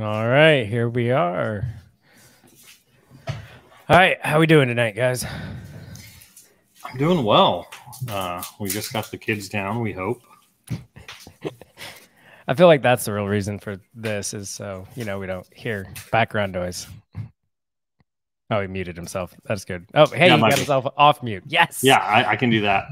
All right, here we are. All right, how we doing tonight, guys? I'm doing well. We just got the kids down, we hope. I feel like that's the real reason for this is so, we don't hear background noise. Oh, he muted himself. That's good. Oh, hey, he got himself off mute. Yes. Yeah, I can do that.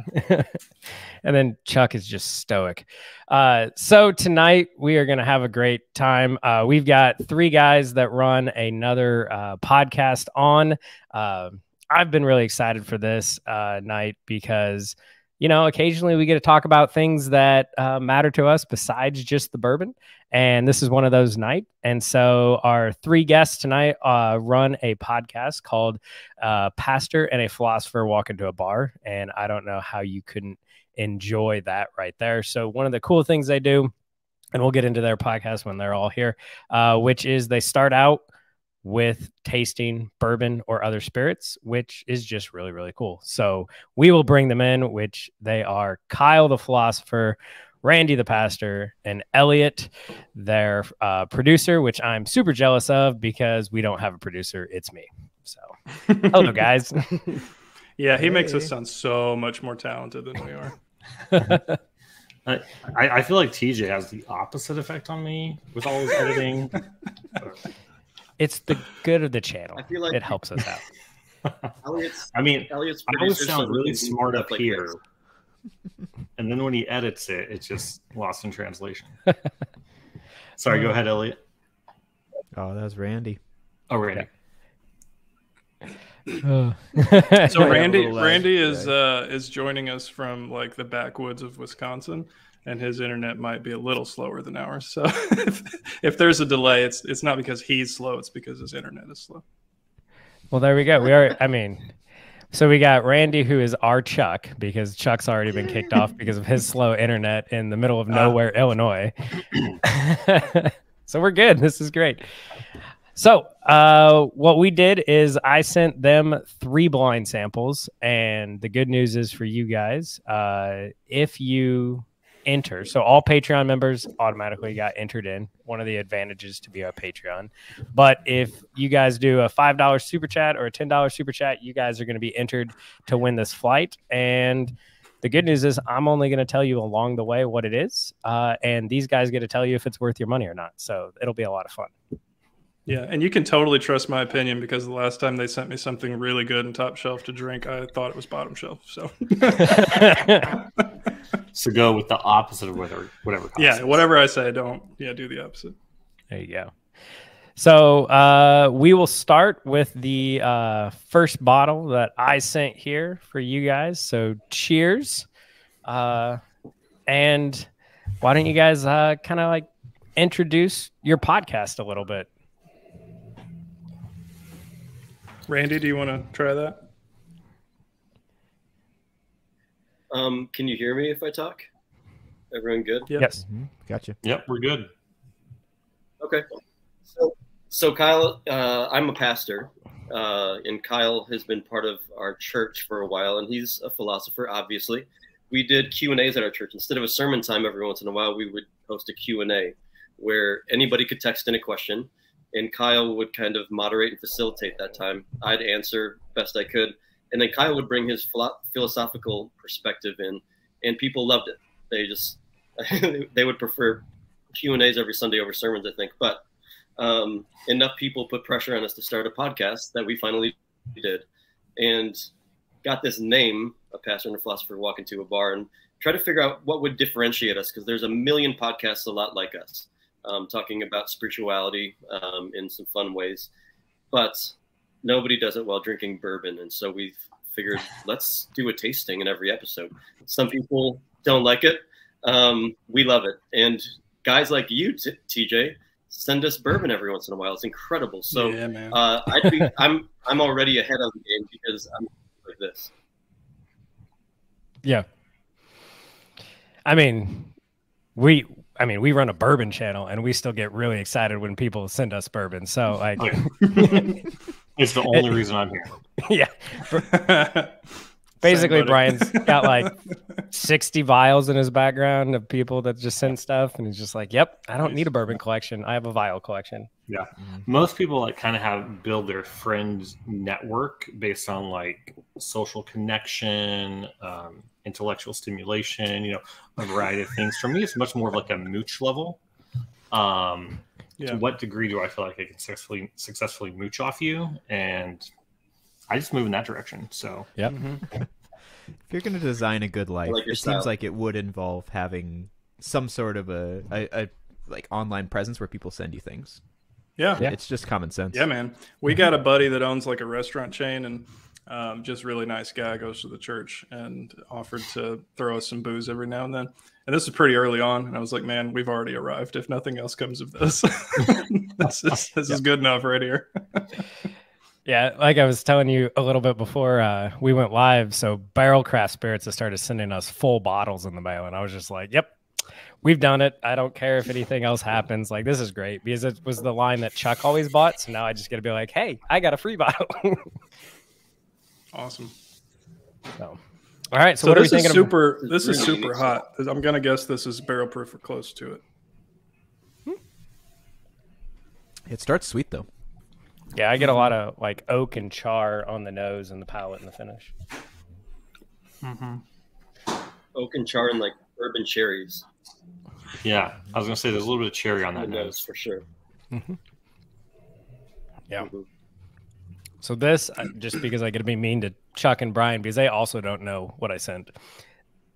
And then Chuck is just stoic. So tonight we are going to have a great time. We've got three guys that run another podcast on. I've been really excited for this night because, occasionally we get to talk about things that matter to us besides just the bourbon. And this is one of those nights. And so our three guests tonight run a podcast called Pastor and a Philosopher Walk into a Bar. And I don't know how you couldn't enjoy that right there. So one of the cool things they do, and we'll get into their podcast when they're all here, which is they start out with tasting bourbon or other spirits, which is just really, really cool. So we will bring them in, which they are Kyle the Philosopher, Randy the Pastor, and Elliot, their producer, which I'm super jealous of because we don't have a producer. It's me. So hello, guys. Yeah, he makes us sound so much more talented than we are. I feel like TJ has the opposite effect on me with all his editing. It's the good of the channel. I feel like it helps us out. Elliot's I always sound really smart up here. And then when he edits it, it's just lost in translation. Sorry, go ahead, Elliot. Oh, that was Randy. Oh, Randy. So Randy is joining us from like the backwoods of Wisconsin, and his internet might be a little slower than ours. So if there's a delay, it's not because he's slow; it's because his internet is slow. Well, there we go. So we got Randy, who is our Chuck, because Chuck's already been kicked off because of his slow internet in the middle of nowhere, Illinois. So we're good. This is great. So what we did is I sent them 3 blind samples, and the good news is for you guys, if you enter, so all Patreon members automatically got entered in, one of the advantages to be a Patreon. But if you guys do a $5 super chat or a $10 super chat, you guys are going to be entered to win this flight. And the good news is I'm only going to tell you along the way what it is, and these guys get to tell you if it's worth your money or not. So it'll be a lot of fun. Yeah, and you can totally trust my opinion because the last time they sent me something really good and top shelf to drink, I thought it was bottom shelf. So, so go with the opposite of whatever. Yeah, whatever I say, do the opposite. There you go. So we will start with the first bottle that I sent here for you guys. So cheers, and why don't you guys kind of like introduce your podcast a little bit? Randy, do you want to try that? Can you hear me if I talk? Everyone good? Yep. Yes. Mm-hmm. Gotcha. Yep, we're good. Okay. So Kyle, I'm a pastor, and Kyle has been part of our church for a while, and he's a philosopher, obviously. We did Q&As at our church. Instead of a sermon time every once in a while, we would host a Q&A where anybody could text in a question, and Kyle would kind of moderate and facilitate that time. I'd answer best I could, and then Kyle would bring his philosophical perspective in, and people loved it. They just they would prefer Q&As every Sunday over sermons, I think. But enough people put pressure on us to start a podcast that we finally did, and got this name, A Pastor and a Philosopher Walk into a Bar, and try to figure out what would differentiate us, because there's a million podcasts a lot like us. Talking about spirituality in some fun ways, but nobody does it while drinking bourbon. And so we figured, let's do a tasting in every episode. Some people don't like it. We love it. And guys like you, TJ, send us bourbon every once in a while. It's incredible. So yeah, man. I'm already ahead of the game because I'm like this. Yeah. I mean, we run a bourbon channel, and we still get really excited when people send us bourbon. So, like, it's the only reason I'm here. Yeah. Basically, Brian's got like 60 vials in his background of people that just send stuff, and he's just like, "Yep, I don't need a bourbon collection. I have a vial collection." Yeah, most people like kind of have build their friends network based on like social connection, intellectual stimulation, a variety of things. For me, it's much more of like a mooch level. To what degree do I feel like I can successfully mooch off you? And I just move in that direction. So yep. If you're going to design a good life, it seems like it would involve having some sort of a like online presence where people send you things. Yeah. It's just common sense. Yeah, man. We got a buddy that owns like a restaurant chain, and just really nice guy, goes to the church and offered to throw us some booze every now and then. And this is pretty early on. And I was like, man, we've already arrived. If nothing else comes of this, this is good enough right here. Yeah, like I was telling you a little bit before we went live, so Barrel Craft Spirits has started sending us full bottles in the mail, and I was just like, yep, we've done it. I don't care if anything else happens. Like, this is great, because it was the line that Chuck always bought, so now I just got to be like, hey, I got a free bottle. Awesome. So, all right, so what are we thinking? This is super hot. I'm going to guess this is barrel proof or close to it. It starts sweet, though. Yeah, I get a lot of like oak and char on the nose and the palate and the finish. Oak and char and like bourbon cherries. Yeah, I was gonna say there's a little bit of cherry on that nose for sure. Yeah. So this, just because I get to be mean to Chuck and Brian, because they also don't know what I sent.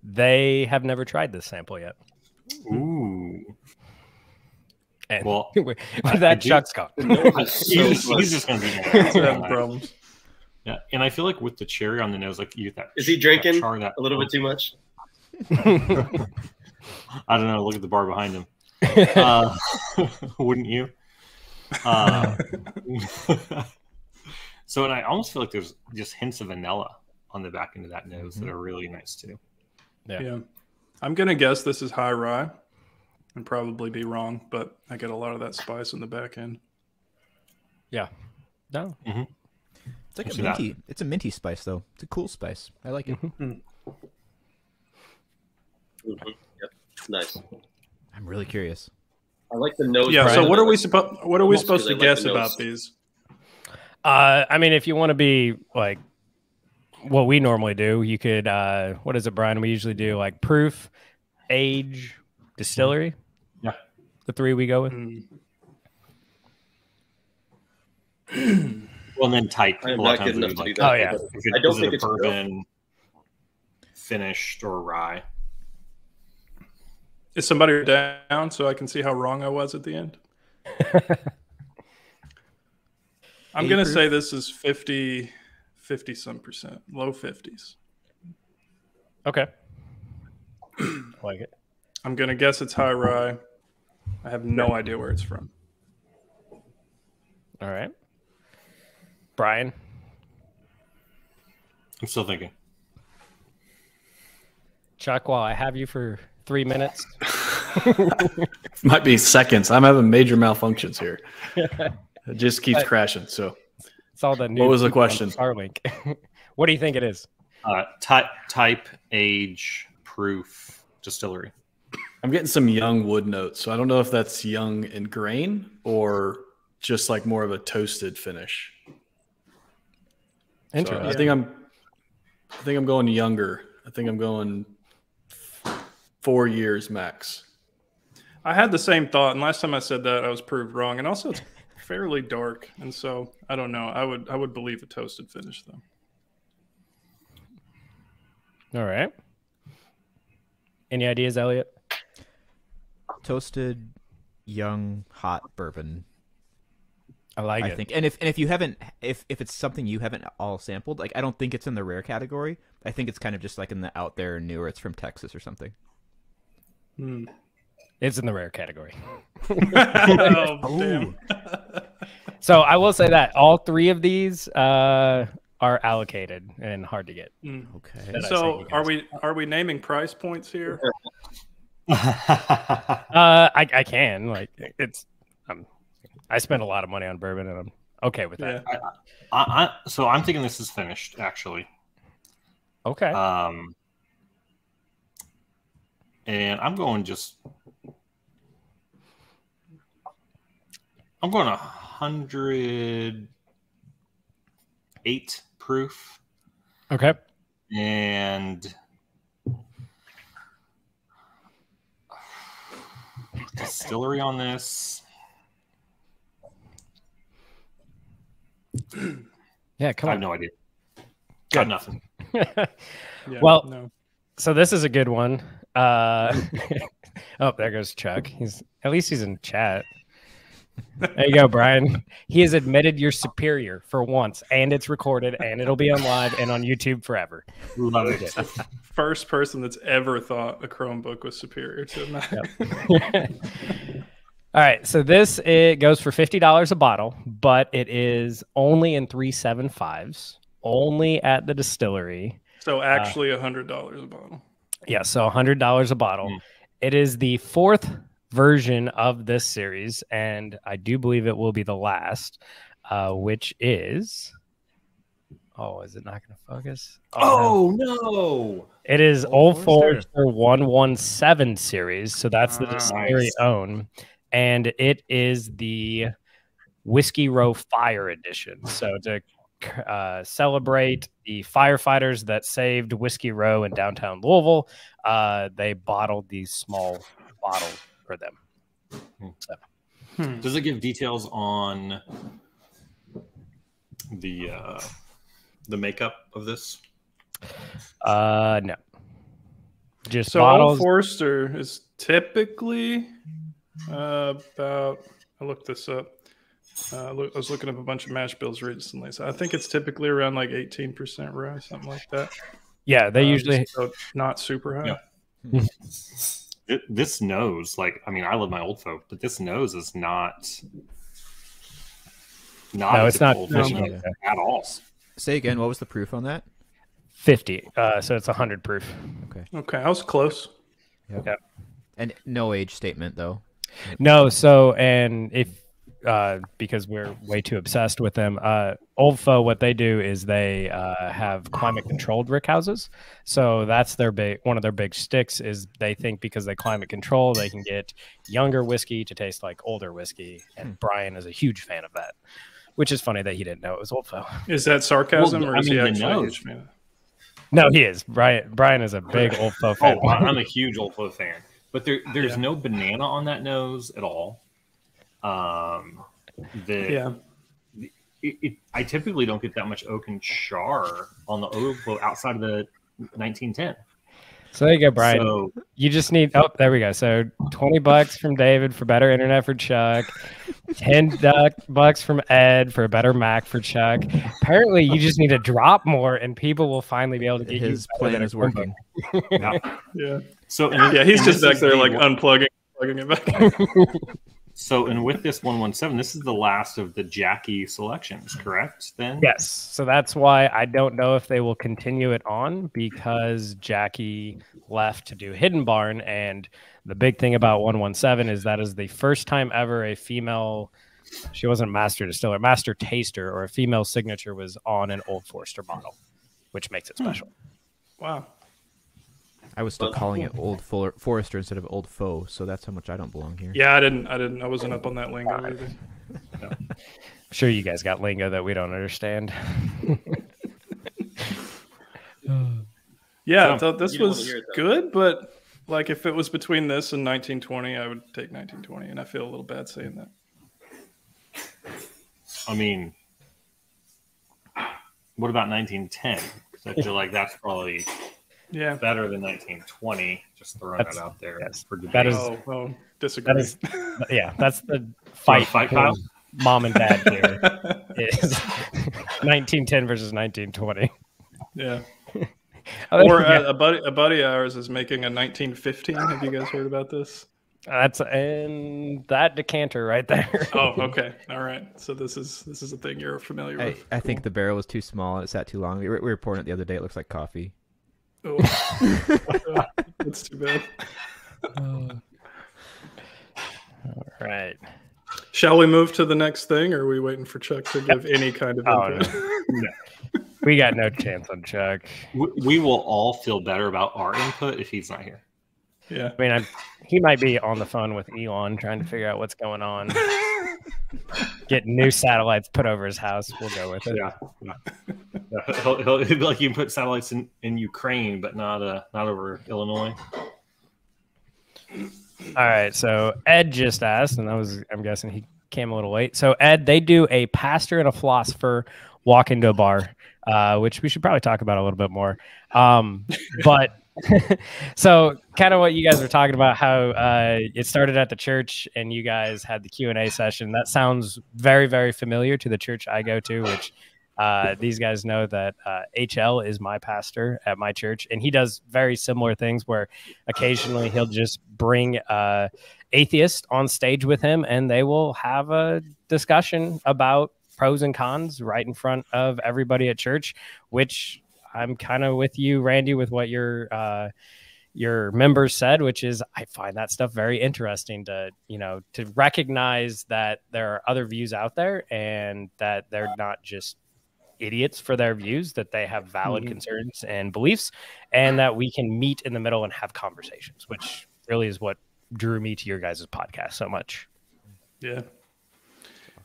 They have never tried this sample yet. Ooh. And well, with that, Chuck's gone. He's just going to be having problems. Yeah, and I feel like with the cherry on the nose, like you get that. Is he drinking a little bit too much? I don't know. Look at the bar behind him. Wouldn't you? So, and I almost feel like there's just hints of vanilla on the back end of that nose that are really nice too. Yeah. I'm going to guess this is high rye. And probably be wrong, but I get a lot of that spice in the back end. Yeah. No. It's like a minty. It's a minty spice, though. It's a cool spice. I like it. Yep. Nice. I'm really curious. I like the nose. Yeah. So what are we supposed to guess about these? I mean, if you want to be like what we normally do, you could. What is it, Brian? We usually do like proof, age, distillery. Yeah, the three we go with. Well, and then type. I'm not good enough to do that. Oh yeah, I don't think it's bourbon, finished, or rye. Is somebody down so I can see how wrong I was at the end? I'm going to say this is 50 some percent, low 50s. Okay. I like it. I'm going to guess it's high rye. I have no idea where it's from. All right. Brian? I'm still thinking. Chuck, while I have you for 3 minutes. Might be seconds. I'm having major malfunctions here. It just keeps crashing. So it's all the new. What was the question? Starlink. What do you think it is? Type, age, proof, distillery. I'm getting some young wood notes. So I don't know if that's young in grain or just like more of a toasted finish. Interesting. So I think I'm going younger. I think I'm going 4 years max. I had the same thought, and last time I said that, I was proved wrong. And also, it's fairly dark, and so I don't know. I would believe a toasted finish, though. All right. Any ideas, Elliot? Toasted, young, hot bourbon. I like it. I think, and if you haven't, if it's something you haven't all sampled, like I don't think it's in the rare category. I think it's kind of just like in the out there and new, or it's from Texas or something. It's in the rare category. Oh, damn. So I will say that all three of these are allocated and hard to get. Okay. So are we naming price points here? I can, like, it's I spend a lot of money on bourbon and I'm okay with that. So I'm thinking this is finished, actually. Okay. And I'm going 108 proof. Okay. And distillery on this. Yeah, come on. I have no idea. Got nothing. So this is a good one. Oh, there goes Chuck. At least he's in chat. There you go, Brian. He has admitted you're superior for once, and it's recorded, and it'll be on live and on YouTube forever. Love it. First person that's ever thought a Chromebook was superior to a Mac. Yep. All right, so it goes for $50 a bottle, but it is only in 375s, only at the distillery. So actually $100 a bottle. Yeah, so $100 a bottle. It is the fourth version of this series, and I do believe it will be the last, which is... Oh, is it not going to focus? Oh, no. It is Old Forester 117 series, so that's the distillery own, and it is the Whiskey Row Fire Edition. So to celebrate the firefighters that saved Whiskey Row in downtown Louisville, they bottled these small bottles for them. So. Does it give details on the makeup of this? No. Just so bottles. Old Forester is typically about. I looked this up. I was looking up a bunch of mash bills recently, so I think it's typically around like 18% rye, something like that. Yeah, they usually so not super high. Yeah. This nose, I love my Old Folk, but this nose is not. No, it's not at all. Say again, what was the proof on that? 50. So it's 100 proof. Okay, I was close. Yep. And no age statement though. No, so and if because we're way too obsessed with them, Old Foe, what they do is they have climate controlled rick houses. So that's one of their big sticks is they think because they climate control, they can get younger whiskey to taste like older whiskey. And Brian is a huge fan of that, which is funny that he didn't know it was Old Foe. Is that sarcasm or is he actually a huge fan? No, he is. Brian is a big Old Foe fan. Oh, I'm a huge Old Foe fan. But there's no banana on that nose at all. I typically don't get that much oak and char on the Old Foe outside of the 1910. So there you go, Brian. So, you just need. Oh, there we go. So $20 from David for better internet for Chuck. $10 from Ed for a better Mac for Chuck. Apparently, you just need to drop more, and people will finally be able to get his plan is working. Yeah. So he's just back there like unplugging, plugging it back. So, and with this 117, this is the last of the Jackie selections, correct? Then yes. So that's why I don't know if they will continue it on because Jackie left to do Hidden Barn, and the big thing about 117 is that is the first time ever a female. She wasn't a master distiller, master taster, or a female signature was on an Old Forester bottle, which makes it special. Wow. I was still calling it Old Forester instead of Old Foe, so that's how much I don't belong here. Yeah, I wasn't up on that lingo either. No. I'm sure you guys got lingo that we don't understand. Yeah, this was good, but like if it was between this and 1920, I would take 1920, and I feel a little bad saying that. I mean, what about 1910? Because I feel like that's probably better than 1920. Just throwing that out there. Yes, for debate. that is. Disagree. That is, that's the fight. Kyle? Mom and dad here is 1910 versus 1920. Yeah. Or a buddy of ours is making a 1915. Have you guys heard about this? That's in that decanter right there. Oh, okay. All right. So this is a thing you're familiar with. I think the barrel was too small. It sat too long. We were pouring it the other day. It looks like coffee. Oh. That's too bad. All right. Shall we move to the next thing, or are we waiting for Chuck to give any kind of input? No. We got no chance on Chuck. We will all feel better about our input if he's not here. Yeah. I mean, he might be on the phone with Elon trying to figure out what's going on. Get new satellites put over his house. We'll go with it. Yeah. He'll be like, you can put satellites in Ukraine, but not over Illinois. All right. So Ed just asked, and I'm guessing he came a little late. So Ed, they do a pastor and a philosopher walk into a bar, which we should probably talk about a little bit more. But so kind of what you guys were talking about, how it started at the church and you guys had the Q&A session. That sounds very, very familiar to the church I go to, which these guys know that HL is my pastor at my church, and he does very similar things where occasionally he'll just bring atheists on stage with him and they will have a discussion about pros and cons right in front of everybody at church, which I'm kind of with you, Randy, with what your members said, which is I find that stuff very interesting to recognize that there are other views out there and that they're not just idiots for their views, that they have valid concerns and beliefs, and that we can meet in the middle and have conversations, which really is what drew me to your guys' podcast so much. Yeah.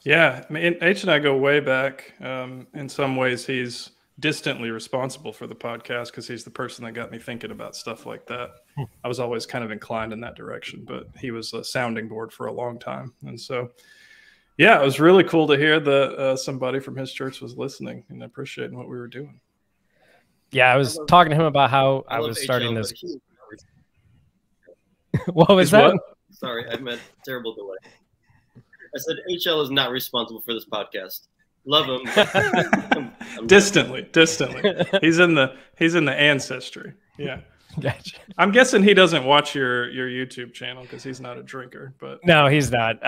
Yeah. I mean, H and I go way back. In some ways, he's distantly responsible for the podcast because he's the person that got me thinking about stuff like that. I was always kind of inclined in that direction, but he was a sounding board for a long time. And so, yeah, it was really cool to hear that somebody from his church was listening and appreciating what we were doing. Yeah, I was talking to him about how I was starting this. What was that? What? Sorry, I meant terrible delay. I said HL is not responsible for this podcast. Love him. Distantly. He's in the ancestry. Yeah. Gotcha. I'm guessing he doesn't watch your YouTube channel because he's not a drinker. But no, he's not.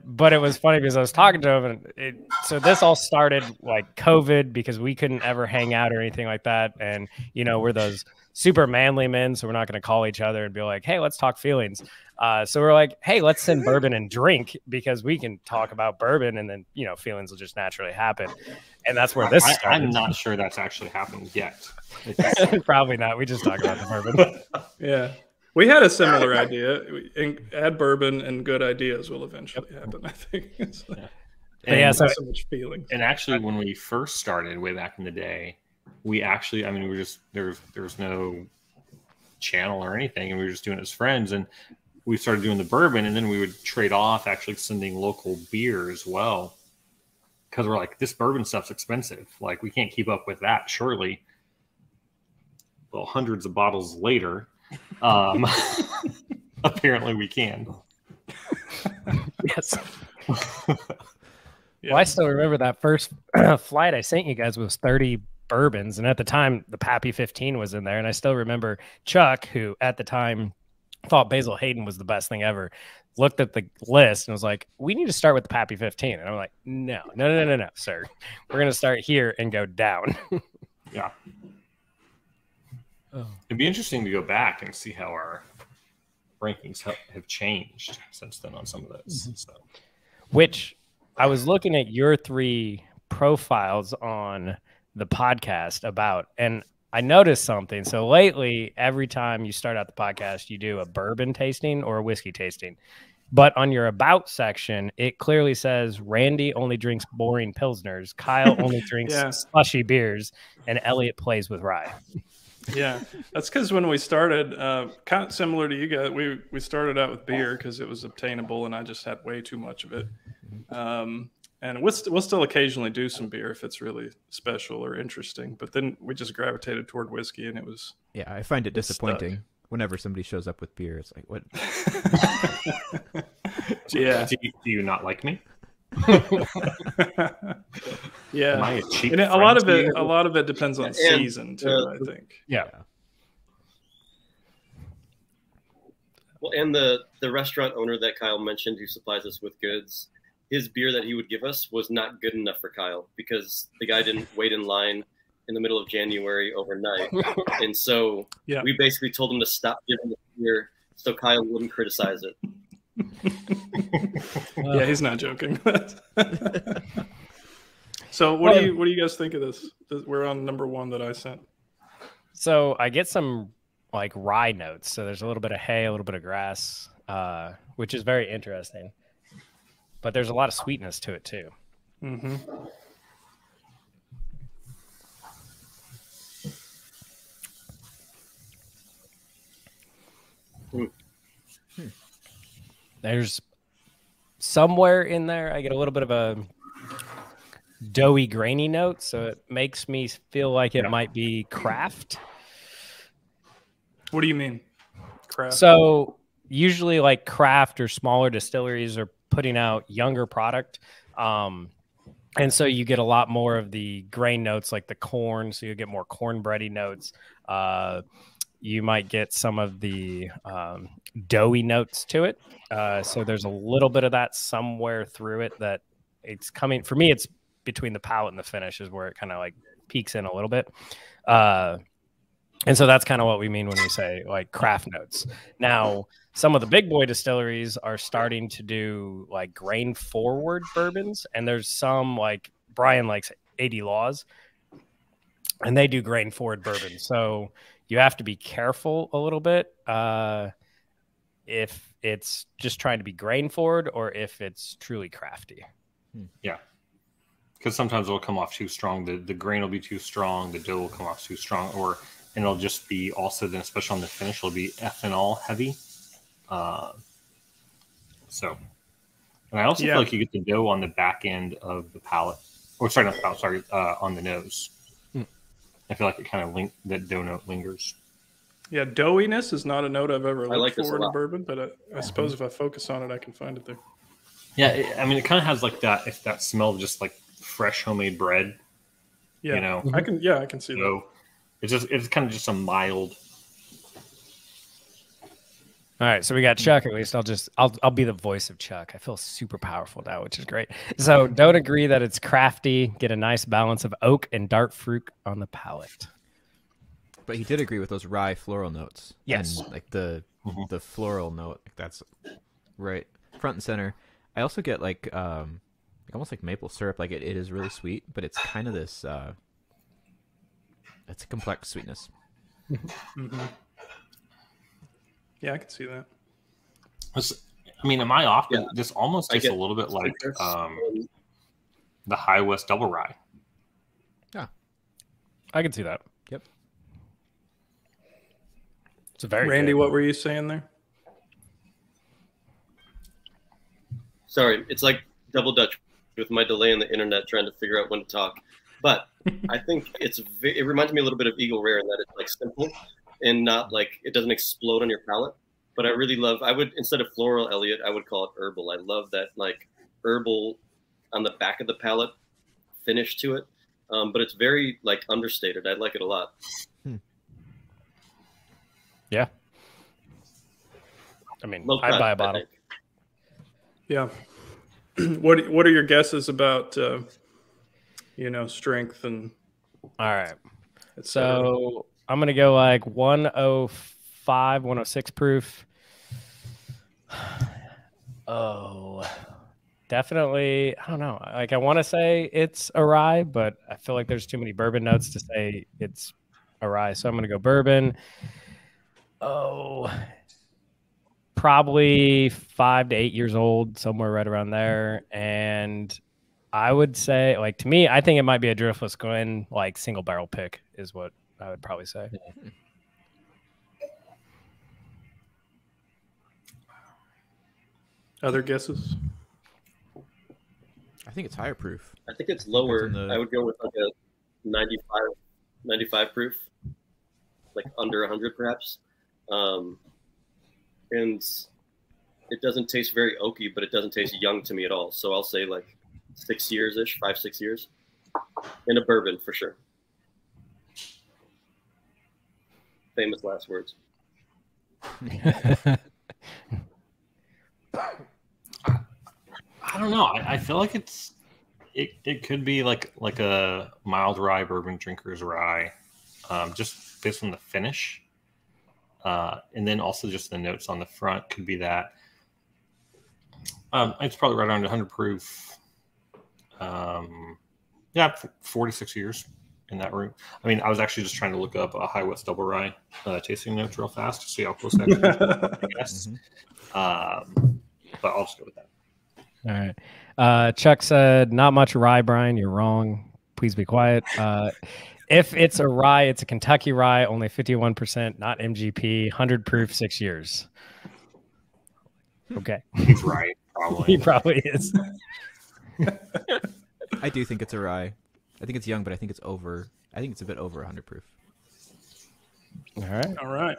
But it was funny because I was talking to him, and so this all started like COVID because we couldn't ever hang out or anything like that. And we're those super manly men, so we're not going to call each other and be like, "Hey, let's talk feelings." So we're like, "Hey, let's send bourbon and drink because we can talk about bourbon, and then feelings will just naturally happen." And that's where this started. I'm not sure that's actually happened yet. Probably not. We just talk about the bourbon. Yeah. We had a similar idea. Add bourbon and good ideas will eventually happen, I think. So much feelings. And actually, when we first started way back in the day, we actually, we were just, there was no channel or anything, and we were just doing it as friends. And we started doing the bourbon, and then we would trade off actually sending local beer as well. Because we're like, this bourbon stuff's expensive. Like, we can't keep up with that, surely. Well, hundreds of bottles later, apparently we can. Yes. Well, I still remember that first flight I sent you guys was 30 bourbons. And at the time, the Pappy 15 was in there. And I still remember Chuck, who at the time thought Basil Hayden was the best thing ever, looked at the list and was like, we need to start with the Pappy 15. And I'm like, no, sir. We're going to start here and go down. Yeah. It'd be interesting to go back and see how our rankings have changed since then on some of those. Mm-hmm. So. Which I was looking at your 3 profiles on the podcast about, and I noticed something. So lately, every time you start out the podcast, you do a bourbon tasting or a whiskey tasting. But on your about section, it clearly says Randy only drinks boring Pilsners, Kyle only drinks slushy beers, and Elliot plays with rye. Yeah, that's because when we started, kind of similar to you guys, we started out with beer because it was obtainable, and I just had way too much of it. And we'll still occasionally do some beer if it's really special or interesting, but then we just gravitated toward whiskey, and it was. Yeah, I find it disappointing whenever somebody shows up with beer. It's like, what? Yeah. Do you not like me? Yeah, and a lot of it depends on season too. I think. Yeah. Well, and the restaurant owner that Kyle mentioned, who supplies us with goods, his beer that he would give us was not good enough for Kyle because the guy didn't wait in line in the middle of January overnight, and so we basically told him to stop giving the beer so Kyle wouldn't criticize it. Yeah, he's not joking. So what do you guys think of this? We're on number 1 that I sent. So I get some like rye notes. So there's a little bit of hay, a little bit of grass, which is very interesting. But there's a lot of sweetness to it too. Mm-hmm. There's somewhere in there I get a little bit of a doughy, grainy note, so it makes me feel like it might be craft. What do you mean, craft? So usually, like craft or smaller distilleries are putting out younger product, and so you get a lot more of the grain notes, like the corn. So you get more cornbready notes. You might get some of the doughy notes to it. So there's a little bit of that somewhere through it that it's coming. For me, it's between the palate and the finish is where it kind of like peaks in a little bit. And so that's kind of what we mean when we say like craft notes. Now, some of the big boy distilleries are starting to do like grain forward bourbons. And there's some like Brian likes 80 Laws, and they do grain forward bourbon. So you have to be careful a little bit if it's just trying to be grain forward or if it's truly crafty. Yeah. Because sometimes it'll come off too strong. The grain will be too strong. The dough will come off too strong. And it'll just be also then, especially on the finish, it'll be ethanol heavy. And I also feel like you get the dough on the back end of the palate. Or sorry, not the palate, sorry, on the nose. I feel like it kind of that dough note lingers. Yeah, doughiness is not a note I've ever looked for in bourbon, but I suppose if I focus on it, I can find it there. Yeah, I mean, it kind of has like that smell of just like fresh homemade bread. Yeah, you know, I can see that. It's kind of just a mild. All right, so we got Chuck. At least I'll be the voice of Chuck. I feel super powerful now, which is great. So don't agree that it's crafty. Get a nice balance of oak and dark fruit on the palate. But he did agree with those rye floral notes. Yes, and like the floral note. That's right front and center. I also get like almost like maple syrup. Like it is really sweet, but it's kind of this. It's a complex sweetness. Mm-hmm. Yeah, I can see that. I mean, am I off? Yeah. This almost tastes a little bit like the High West Double Rye. Yeah, I can see that. Yep. It's a very Randy, what were you saying there? Sorry, it's like double Dutch with my delay in the internet trying to figure out when to talk. But I think it reminds me a little bit of Eagle Rare in that it's like simple and not like it doesn't explode on your palate. But I really instead of floral, Elliot, I would call it herbal. I love that like herbal on the back of the palate finish to it. But it's very like understated. I like it a lot. Yeah. I mean, I'd buy a bottle. Yeah. What are your guesses about strength and all right. So I'm gonna go like 105, 106 proof. Oh, definitely. I don't know. Like I want to say it's a rye, but I feel like there's too many bourbon notes to say it's a rye. So I'm gonna go bourbon. Oh, probably 5 to 8 years old, somewhere right around there. And I would say, like, to me, I think it might be a Driftless Glen, like, single barrel pick is what I would probably say. Other guesses? I think it's higher proof. I think it's lower. I would go with like a 95 proof, like under 100 perhaps. And it doesn't taste very oaky, but it doesn't taste young to me at all. So I'll say like 6 years-ish, 5-6 years in a bourbon for sure. Famous last words. I don't know. I feel like it could be like a mild rye bourbon drinker's rye, just based on the finish. And then also just the notes on the front could be that. It's probably right around 100 proof. Yeah, Yeah, 46 years in that room. I mean, I was actually just trying to look up a high West double rye tasting notes real fast to see how close that is, I guess. But I'll just go with that. All right. Chuck said, not much rye, Brian. You're wrong. Please be quiet. If it's a rye, it's a Kentucky rye, only 51%, not MGP, 100 proof, 6 years. Okay. He's right, probably. He probably is. I do think it's a rye. I think it's young, but I think it's a bit over 100 proof. All right. All right.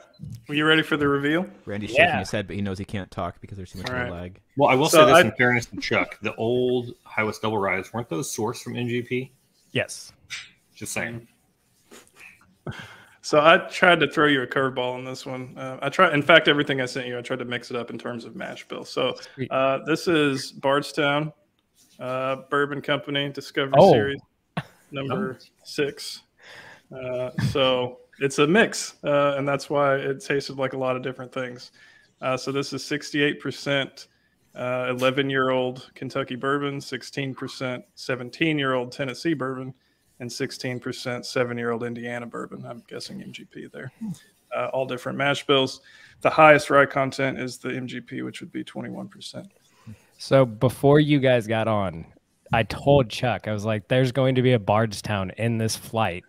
Were you ready for the reveal? Randy's shaking his head, but he knows he can't talk because there's too much of a lag. Well, I will say this in fairness to Chuck. The old High West double ryes, weren't those sourced from NGP? Yes. Just saying. So I tried to throw you a curveball on this one. In fact, everything I sent you, I tried to mix it up in terms of mash bill. So this is Bardstown Bourbon Company Discovery Series number 6. So it's a mix, and that's why it tasted like a lot of different things. So this is 68% 11-year-old Kentucky bourbon, 16% 17-year-old Tennessee bourbon, and 16% 7-year-old Indiana bourbon. I'm guessing MGP there. All different mash bills. The highest rye content is the MGP, which would be 21%. So before you guys got on, I told Chuck, I was like, there's going to be a Bardstown in this flight,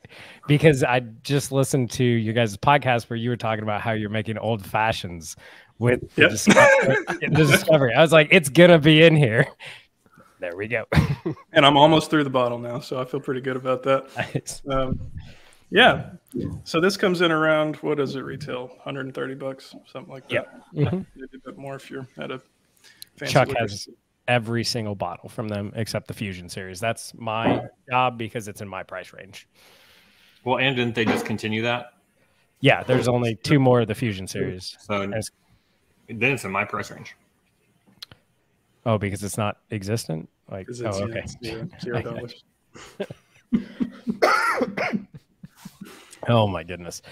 because I just listened to your guys' podcast where you were talking about how you're making old fashions with the Discovery. I was like, it's going to be in here. There we go. And I'm almost through the bottle now, so I feel pretty good about that. Nice. Yeah. So this comes in around, what does it retail? $130, something like that. Yeah. Mm-hmm. Maybe a bit more if you're at a fancy Chuck liquor has every single bottle from them except the Fusion series. That's my job because it's in my price range. Well, and didn't they just continue that? Yeah, there's only 2 more of the Fusion series. So then it's in my price range. Oh, because it's not existent? Like, it's, okay. $0. Oh my goodness.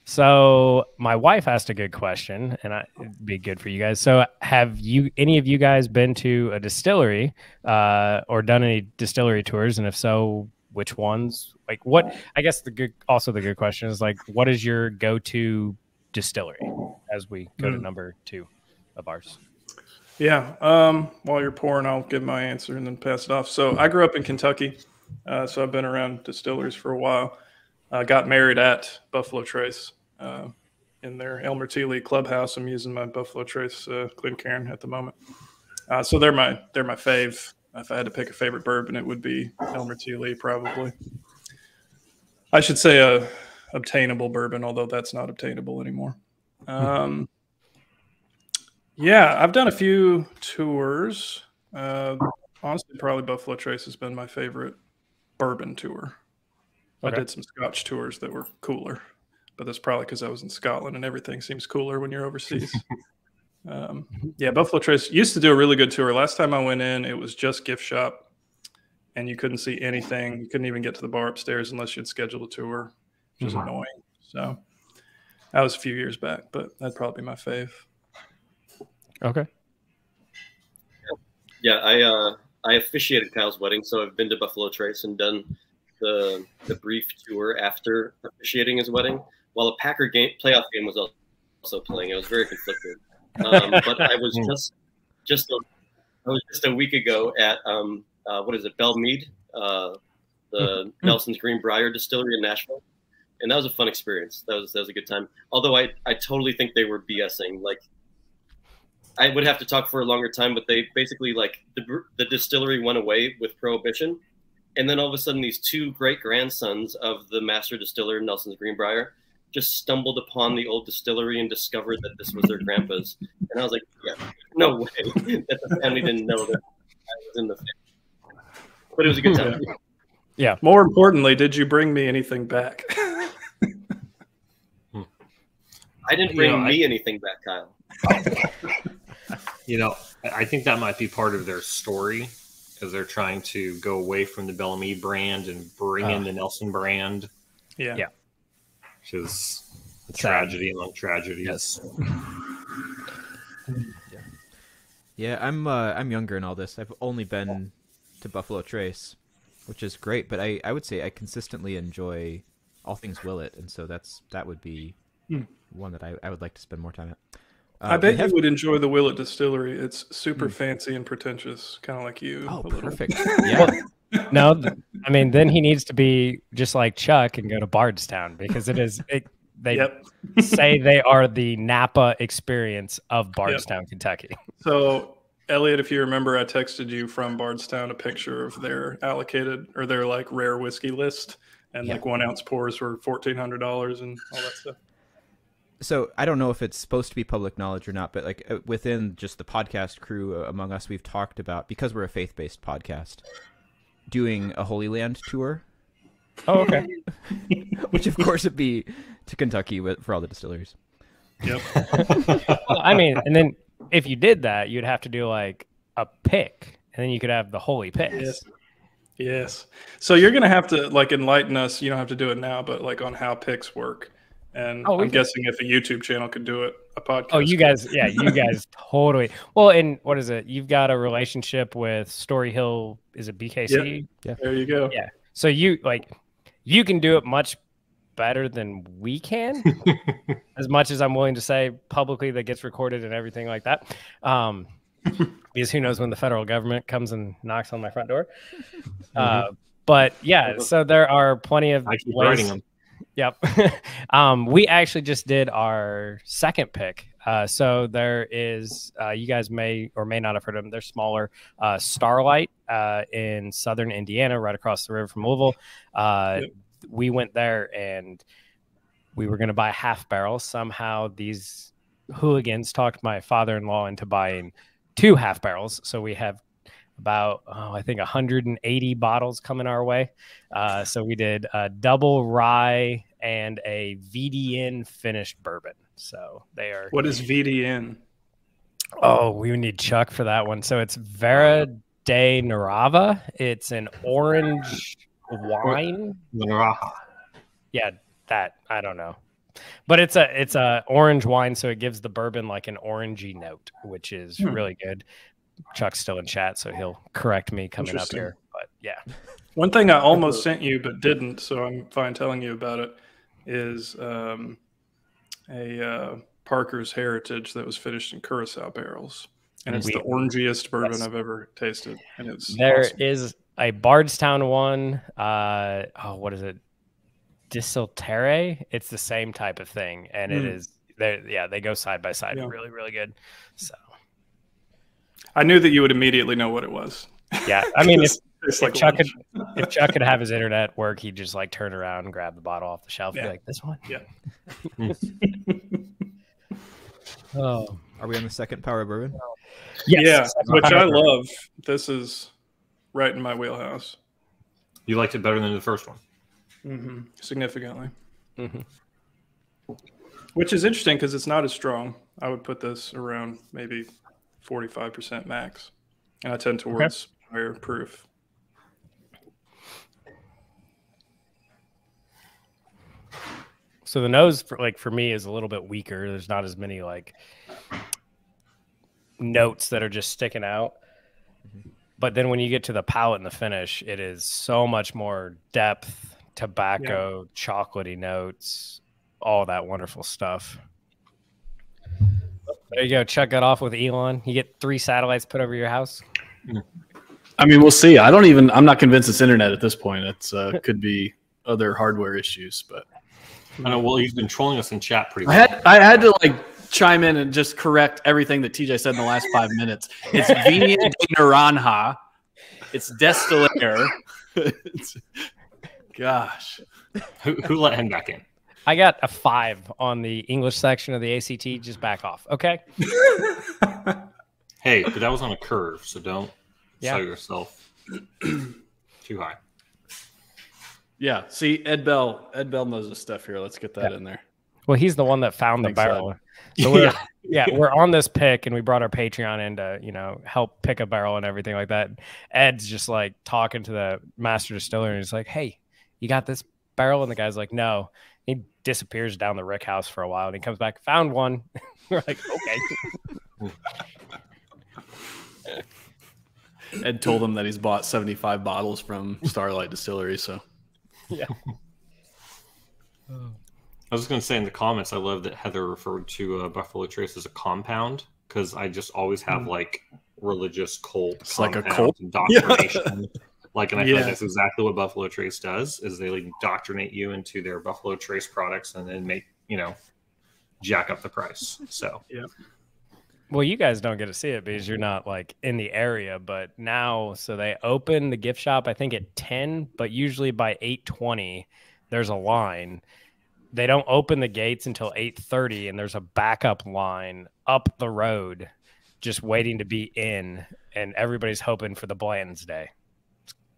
So my wife asked a good question, and it'd be good for you guys. So have any of you guys been to a distillery or done any distillery tours? And if so, which ones? Like what, I guess the good question is like, what is your go-to distillery as we go to number 2 of ours? Yeah. While you're pouring, I'll give my answer and then pass it off. So I grew up in Kentucky. So I've been around distilleries for a while. I got married at Buffalo Trace in their Elmer T. Lee clubhouse. I'm using my Buffalo Trace Glencairn at the moment. So they're my fave. If I had to pick a favorite bourbon, it would be Elmer T. Lee probably. I should say a obtainable bourbon, although that's not obtainable anymore. Yeah, I've done a few tours. Honestly, probably Buffalo Trace has been my favorite bourbon tour. Okay. I did some Scotch tours that were cooler, but that's probably because I was in Scotland and everything seems cooler when you're overseas. Yeah, Buffalo Trace used to do a really good tour. Last time I went in, it was just gift shop, and you couldn't see anything. You couldn't even get to the bar upstairs unless you'd scheduled a tour, which is annoying. So that was a few years back, but that'd probably be my fave. Okay. Yeah, I officiated Kyle's wedding, so I've been to Buffalo Trace and done the brief tour after officiating his wedding, while a Packer playoff game was also playing. I was very conflicted, but I was just a week ago at what is it, Belle Meade, the Nelson's Greenbrier Distillery in Nashville, and that was a fun experience. That was a good time. Although I totally think they were BSing. Like, I would have to talk for a longer time, but they basically, like, the distillery went away with Prohibition. And then all of a sudden, these 2 great grandsons of the master distiller, Nelson's Greenbrier, just stumbled upon the old distillery and discovered that this was their grandpa's. And I was like, yeah, no way that the family didn't know that I was in the family. But it was a good time. Yeah. More importantly, did you bring me anything back? I didn't bring me anything back, Kyle. I think that might be part of their story, because they're trying to go away from the Bellamy brand and bring in the Nelson brand. Yeah. Which is a tragedy among tragedies. Yes. Yeah, I'm younger in all this. I've only been to Buffalo Trace which is great. But I would say I consistently enjoy all things Willet, and so that would be one that I would like to spend more time at. I bet you would enjoy the Willet Distillery. It's super fancy and pretentious, kind of like you. Oh, perfect. Yeah. No, I mean, then he needs to be just like Chuck and go to Bardstown, because they say they are the Napa experience of Bardstown, Kentucky. So, Elliot, if you remember, I texted you from Bardstown a picture of their allocated or their like rare whiskey list, and like 1 ounce pours were $1,400 and all that stuff. So I don't know if it's supposed to be public knowledge or not, but like within just the podcast crew among us, we've talked about, because we're a faith-based podcast, doing a Holy Land tour. Oh, okay. Which of course would be to Kentucky for all the distilleries. Yep. Well, I mean, and then if you did that, you'd have to do like a pick, and then you could have the holy picks. Yes. So you're going to have to like enlighten us. You don't have to do it now, but like on how picks work. And I'm guessing if a YouTube channel could do it, a podcast. Oh, you guys totally. Well, and what is it? You've got a relationship with Story Hill. Is it BKC? Yeah. There you go. Yeah. So you can do it much better than we can, as much as I'm willing to say publicly that gets recorded and everything like that. Because who knows when the federal government comes and knocks on my front door. But yeah, so there are plenty of ways. Yep. We actually just did our second pick. So there is, you guys may or may not have heard of them. They're smaller. Starlight in southern Indiana, right across the river from Louisville. We went there and we were going to buy a half barrel. Somehow these hooligans talked my father-in-law into buying 2 half barrels. So we have about, I think 180 bottles coming our way. So we did a double rye and a VDN finished bourbon. So they are. What is VDN? Oh, we would need Chuck for that one. So it's Vera de Narava. It's an orange wine. Naraha. Yeah, that I don't know. But it's a orange wine, so it gives the bourbon like an orangey note, which is really good. Chuck's still in chat, so he'll correct me coming up here. But yeah. One thing I almost sent you but didn't, so I'm fine telling you about it, is a Parker's Heritage that was finished in Curacao barrels. And it's the orangiest bourbon I've ever tasted. And there is a Bardstown one. What is it? Distiltere. It's the same type of thing. And it is, they go side by side. Really, really good. So I knew that you would immediately know what it was. Yeah. I mean, if Chuck could have his internet work, he'd just like turn around and grab the bottle off the shelf and be like, this one? Yeah. Oh. Are we on the second Power Bourbon? Yes. Yeah, which I love. This is right in my wheelhouse. You liked it better than the first one? Mm-hmm. Significantly. Mm-hmm. Which is interesting because it's not as strong. I would put this around maybe 45% max. And I tend towards higher proof. So the nose, for me, is a little bit weaker. There's not as many like notes that are just sticking out. But then when you get to the palate and the finish, it is so much more depth, tobacco, chocolatey notes, all that wonderful stuff. There you go. Chuck got off with Elon. You get 3 satellites put over your house. I mean, we'll see. I'm not convinced it's internet at this point. It's could be other hardware issues, but I know. Well, he's been trolling us in chat pretty well. I had to chime in and just correct everything that TJ said in the last 5 minutes. It's Vina de Naranja. It's Destillaire. Gosh. Who let him back in? I got a 5 on the English section of the ACT. Just back off, okay? Hey, but that was on a curve, so don't sell yourself too high. Yeah. See, Ed Bell knows his stuff here. Let's get that in there. Well, he's the one that found the barrel. So we're on this pick, and we brought our Patreon in to, help pick a barrel and everything like that. Ed's just like talking to the master distiller, and he's like, "Hey, you got this barrel?" And the guy's like, "No." He disappears down the rick house for a while, and he comes back, found one. We're like, okay. Ed told him that he's bought 75 bottles from Starlight Distillery. So, yeah. I was just going to say in the comments, I love that Heather referred to Buffalo Trace as a compound, because I just always have like religious cult, it's like a cult indoctrination. Yeah. Like, and I feel like Yeah. that's exactly what Buffalo Trace does, is they like indoctrinate you into their Buffalo Trace products and then make, jack up the price. So, Yeah. Well, you guys don't get to see it because you're not like in the area, but now, so they open the gift shop, I think at 10, but usually by 8:20, there's a line. They don't open the gates until 8:30, and there's a backup line up the road just waiting to be in, and everybody's hoping for the Blanton's Day.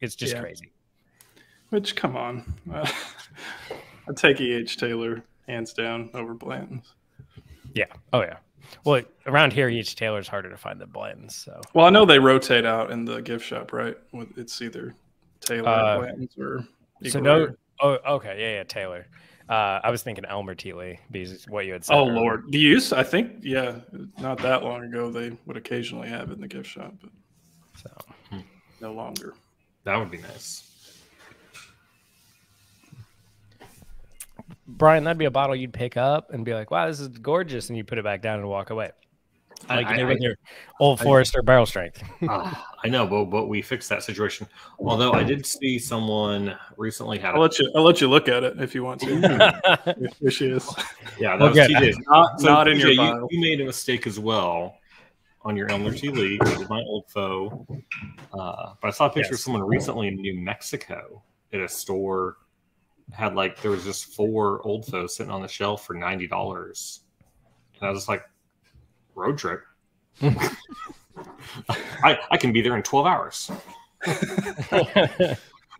It's just crazy. Which, come on. I'd take E.H. Taylor hands down over Blanton's. Yeah. Oh, yeah. Well, around here, each Taylor's harder to find than Blanton's. So. Well, I know they rotate out in the gift shop, right? It's either Taylor or Blanton's or Eagle. So no. Oh, okay. Yeah, Taylor. I was thinking Elmer T. Lee, because what you had said. Oh, earlier. Lord. The use, I think, not that long ago, they would occasionally have it in the gift shop, but no longer. That would be nice. Brian, that'd be a bottle you'd pick up and be like, wow, this is gorgeous, and you put it back down and walk away. Like you did with your Old Forester barrel strength. I know, but we fixed that situation. Although I did see someone recently had. I'll let you look at it if you want to. Here she is. Yeah, that was TJ's. Not in TJ, your bottle. You made a mistake as well on your Elmer T. Lee. It was my old foe. But I saw a picture of someone recently in New Mexico at a store. Had there was just 4 Old Foes sitting on the shelf for $90, and I was just like, road trip. I can be there in 12 hours.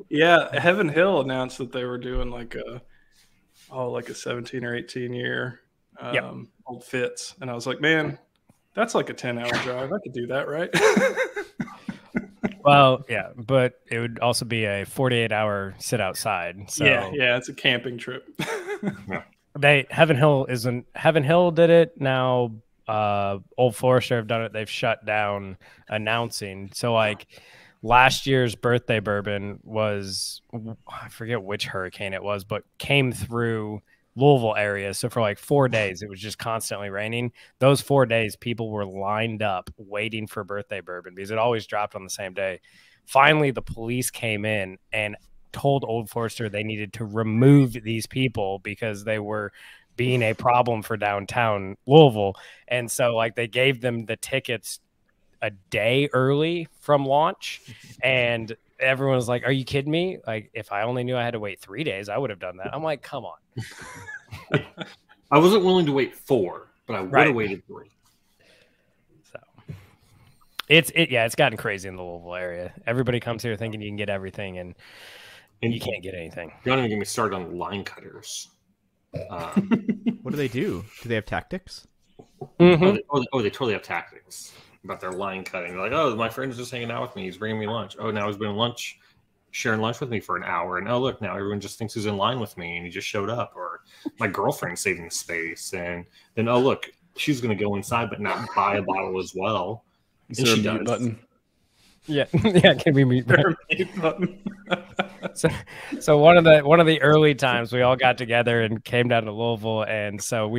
Yeah, Heaven Hill announced that they were doing like a 17 or 18 year old fits, and I was like, man, that's like a 10-hour drive. I could do that, right? Well, yeah, but it would also be a 48-hour sit outside. So yeah, it's a camping trip. Yeah. Heaven Hill did it now. Old Forester have done it. They've shut down announcing. So last year's birthday bourbon was, I forget which hurricane it was, but came through Louisville area. So for 4 days, it was just constantly raining. Those 4 days, people were lined up waiting for birthday bourbon because it always dropped on the same day. Finally, the police came in and told Old Forester they needed to remove these people because they were being a problem for downtown Louisville. And so they gave them the tickets a day early from launch, and everyone was like, are you kidding me? If I only knew I had to wait 3 days, I would have done that. I'm like, come on. I wasn't willing to wait 4, but I would have waited 3. So it's gotten crazy in the Louisville area. Everybody comes here thinking you can get everything, and you can't get anything. You don't even get me started on line cutters. What do they do? Do they have tactics? Mm-hmm. They totally have tactics about their line cutting. They're like, oh, my friend's just hanging out with me. He's bringing me lunch. Oh, now he's been sharing lunch with me for an hour. And oh, look, now everyone just thinks he's in line with me and he just showed up. Or my girlfriend's saving space. And then, oh, look, she's going to go inside but not buy a bottle as well. And she does. Button. Yeah, can we meet button? So one of the early times we all got together and came down to Louisville, and so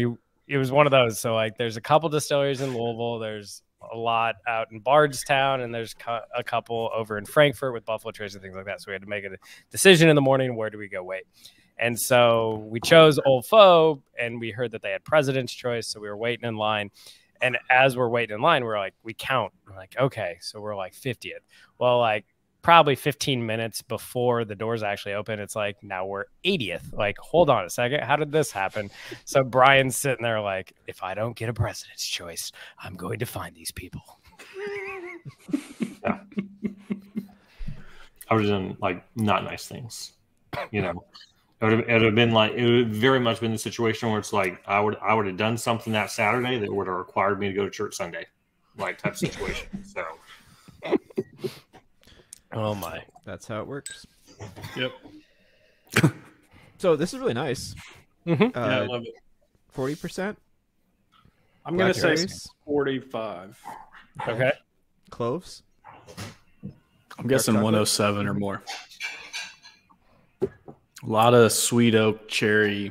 it was one of those. So there's a couple distilleries in Louisville. There's a lot out in Bardstown, and there's a couple over in Frankfurt with Buffalo Trace and things like that. So we had to make a decision in the morning, where do we go wait? And so we chose Old Foe, and we heard that they had President's Choice, so we were waiting in line. And as we're waiting in line, we count. We're like, okay, so we're 50th. Well, probably 15 minutes before the doors actually open, it's now we're 80th. Hold on a second. How did this happen? So Brian's sitting there if I don't get a President's Choice, I'm going to find these people. Yeah. I would have done not nice things, It would have been it would have very much been the situation where it's I would have done something that Saturday that would have required me to go to church Sunday, type situation. So, oh my, that's how it works. Yep. So this is really nice. Mm-hmm. Yeah, I love it. 40%. I'm going to say 45. Okay. Cloves. I'm guessing 107 or more. A lot of sweet oak cherry.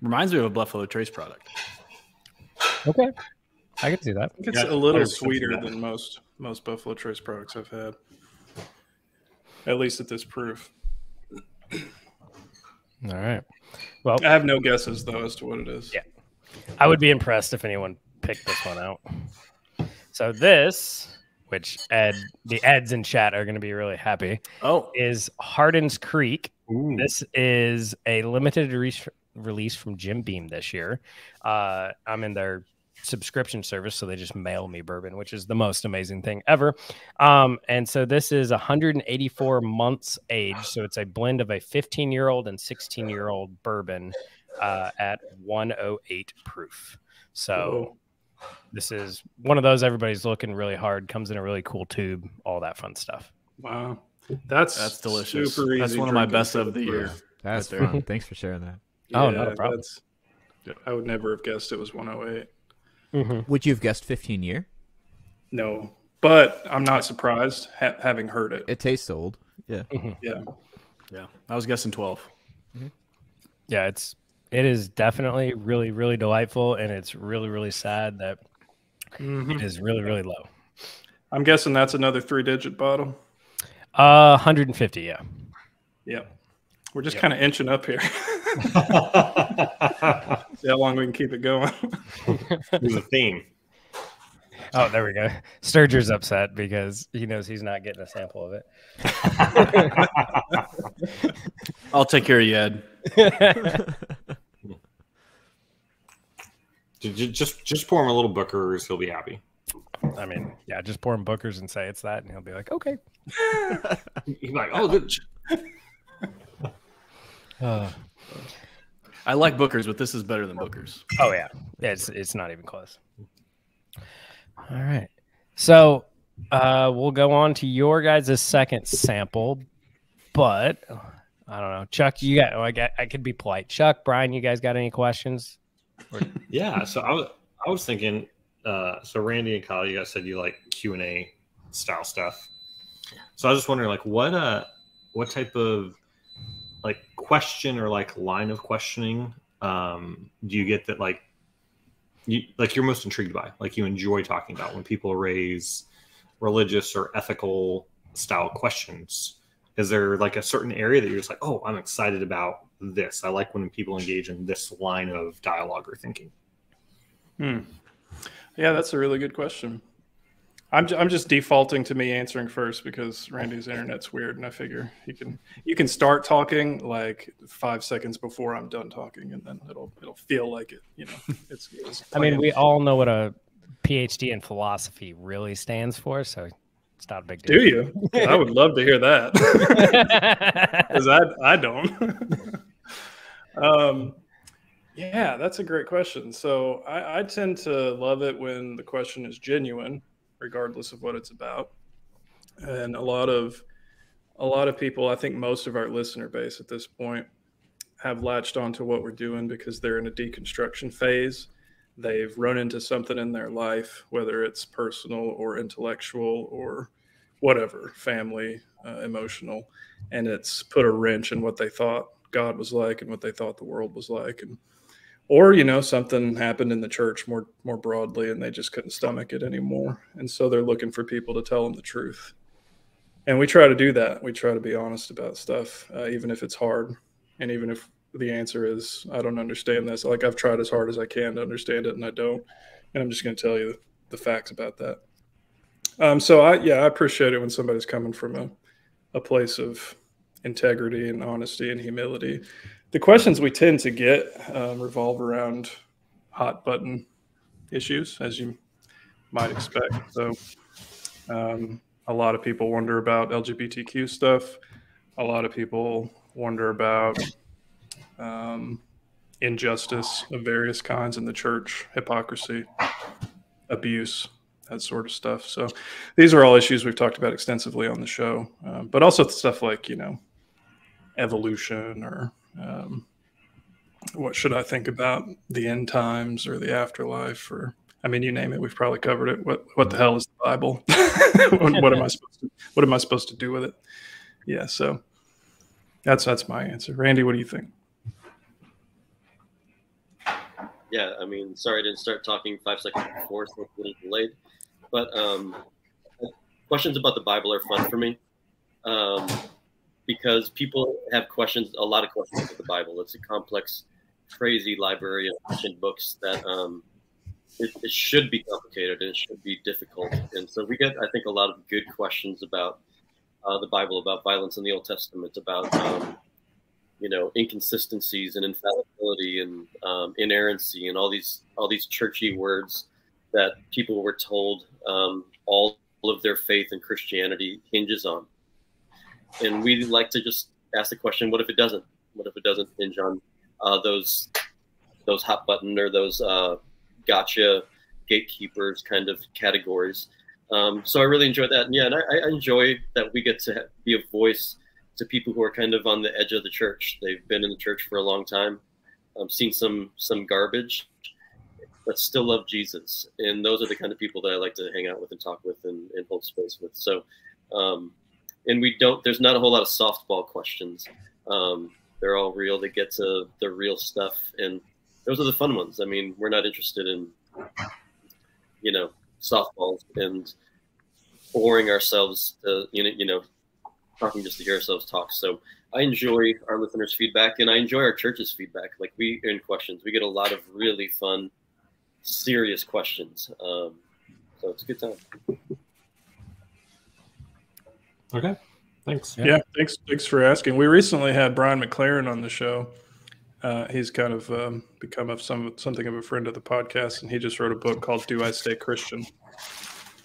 Reminds me of a Buffalo Trace product. Okay, I can see that. I think it's Yeah, a little 100% sweeter that. than most Buffalo Trace products I've had. At least at this proof. All right. Well, I have no guesses though as to what it is. Yeah. I would be impressed if anyone picked this one out. So this, which the Eds in chat are going to be really happy, is Hardin's Creek. Ooh. This is a limited release from Jim Beam this year. I'm in their subscription service, so they just mail me bourbon, which is the most amazing thing ever. And so this is 184 months age, so it's a blend of a 15-year-old and 16-year-old bourbon at 108 proof. So this is one of those everybody's looking really hard, comes in a really cool tube, all that fun stuff. Wow. That's delicious. Super easy. That's one of my best of the year. That's fun. Thanks for sharing that. Yeah, Oh, not a problem. I would never have guessed it was 108. Would you have guessed 15-year? No, but I'm not surprised having heard it. It tastes old. Yeah. Yeah. I was guessing 12. Yeah, it is definitely really, really delightful, and it's really, really sad that it is really, really low. I'm guessing that's another 3-digit bottle. 150, yeah. Yeah. We're just kind of inching up here. See how long we can keep it going. There's a theme. Oh, there we go. Sturger's upset because he knows he's not getting a sample of it. I'll take care of you, Ed. Just pour him a little Booker's. He'll be happy. I mean, yeah, just pour him Booker's and say it's that, and he'll be like, okay. He'll be like, oh, good. I like Booker's, but this is better than Booker's. Oh yeah, it's not even close. All right, so we'll go on to your guys' second sample, but I don't know, Chuck. I could be polite. Chuck, Brian, you guys got any questions? Yeah, so I was thinking. So Randy and Kyle, you guys said you like Q&A style stuff. So I was just wondering, like, what type of like question or like line of questioning do you get that you're most intrigued by, like you enjoy talking about when people raise religious or ethical style questions? Is there like a certain area that you're just like, oh, I'm excited about this? I like when people engage in this line of dialogue or thinking. Yeah, that's a really good question. I'm just defaulting to me answering first because Randy's internet's weird, and I figure you can start talking like 5 seconds before I'm done talking, and then it'll feel like it. You know, it's I mean, we all know what a PhD in philosophy really stands for, so it's not a big deal. Do you? I would love to hear that because I don't. Yeah, that's a great question. So I tend to love it when the question is genuine, regardless of what it's about. And a lot of people, I think most of our listener base at this point, have latched onto what we're doing because they're in a deconstruction phase. They've run into something in their life, whether it's personal or intellectual or whatever, family, emotional, and it's put a wrench in what they thought God was like and what they thought the world was like. Or, you know, something happened in the church more broadly and they just couldn't stomach it anymore. And so they're looking for people to tell them the truth. And we try to do that. We try to be honest about stuff, even if it's hard. And even if the answer is, I don't understand this. Like, I've tried as hard as I can to understand it and I don't. And I'm just going to tell you the facts about that. So I appreciate it when somebody's coming from a place of integrity and honesty and humility. The questions we tend to get revolve around hot button issues, as you might expect. So a lot of people wonder about LGBTQ stuff. A lot of people wonder about injustice of various kinds in the church, hypocrisy, abuse, that sort of stuff. So these are all issues we've talked about extensively on the show, but also stuff like, you know, evolution or what should I think about the end times or the afterlife or I mean, you name it, we've probably covered it. What the hell is the Bible? What am I supposed to do with it? Yeah, so that's my answer. Randy, what do you think? Yeah, I mean, sorry I didn't start talking 5 seconds before, so it's a little delayed. But questions about the Bible are fun for me because people have questions, a lot of questions about the Bible. It's a complex, crazy library of ancient books that it should be complicated and it should be difficult. And so we get, I think, a lot of good questions about the Bible, about violence in the Old Testament, about inconsistencies and infallibility and inerrancy and all these churchy words that people were told all of their faith in Christianity hinges on. And we like to just ask the question, what if it doesn't? What if it doesn't hinge on those hot button or those gotcha gatekeepers kind of categories? So I really enjoyed that. And yeah, and I enjoy that we get to be a voice to people who are kind of on the edge of the church. They've been in the church for a long time, seen some garbage, but still love Jesus. And those are the kind of people that I like to hang out with and talk with and hold space with. So, and there's not a whole lot of softball questions. They're all real. They get to the real stuff. And those are the fun ones. I mean, we're not interested in, softballs and boring ourselves to, talking just to hear ourselves talk. So I enjoy our listeners' feedback and I enjoy our church's feedback. Like in questions, we get a lot of really fun, serious questions. So it's a good time. Okay. Thanks. Yeah, thanks for asking. We recently had Brian McLaren on the show. He's kind of become something of a friend of the podcast, and he just wrote a book called "Do I Stay Christian?"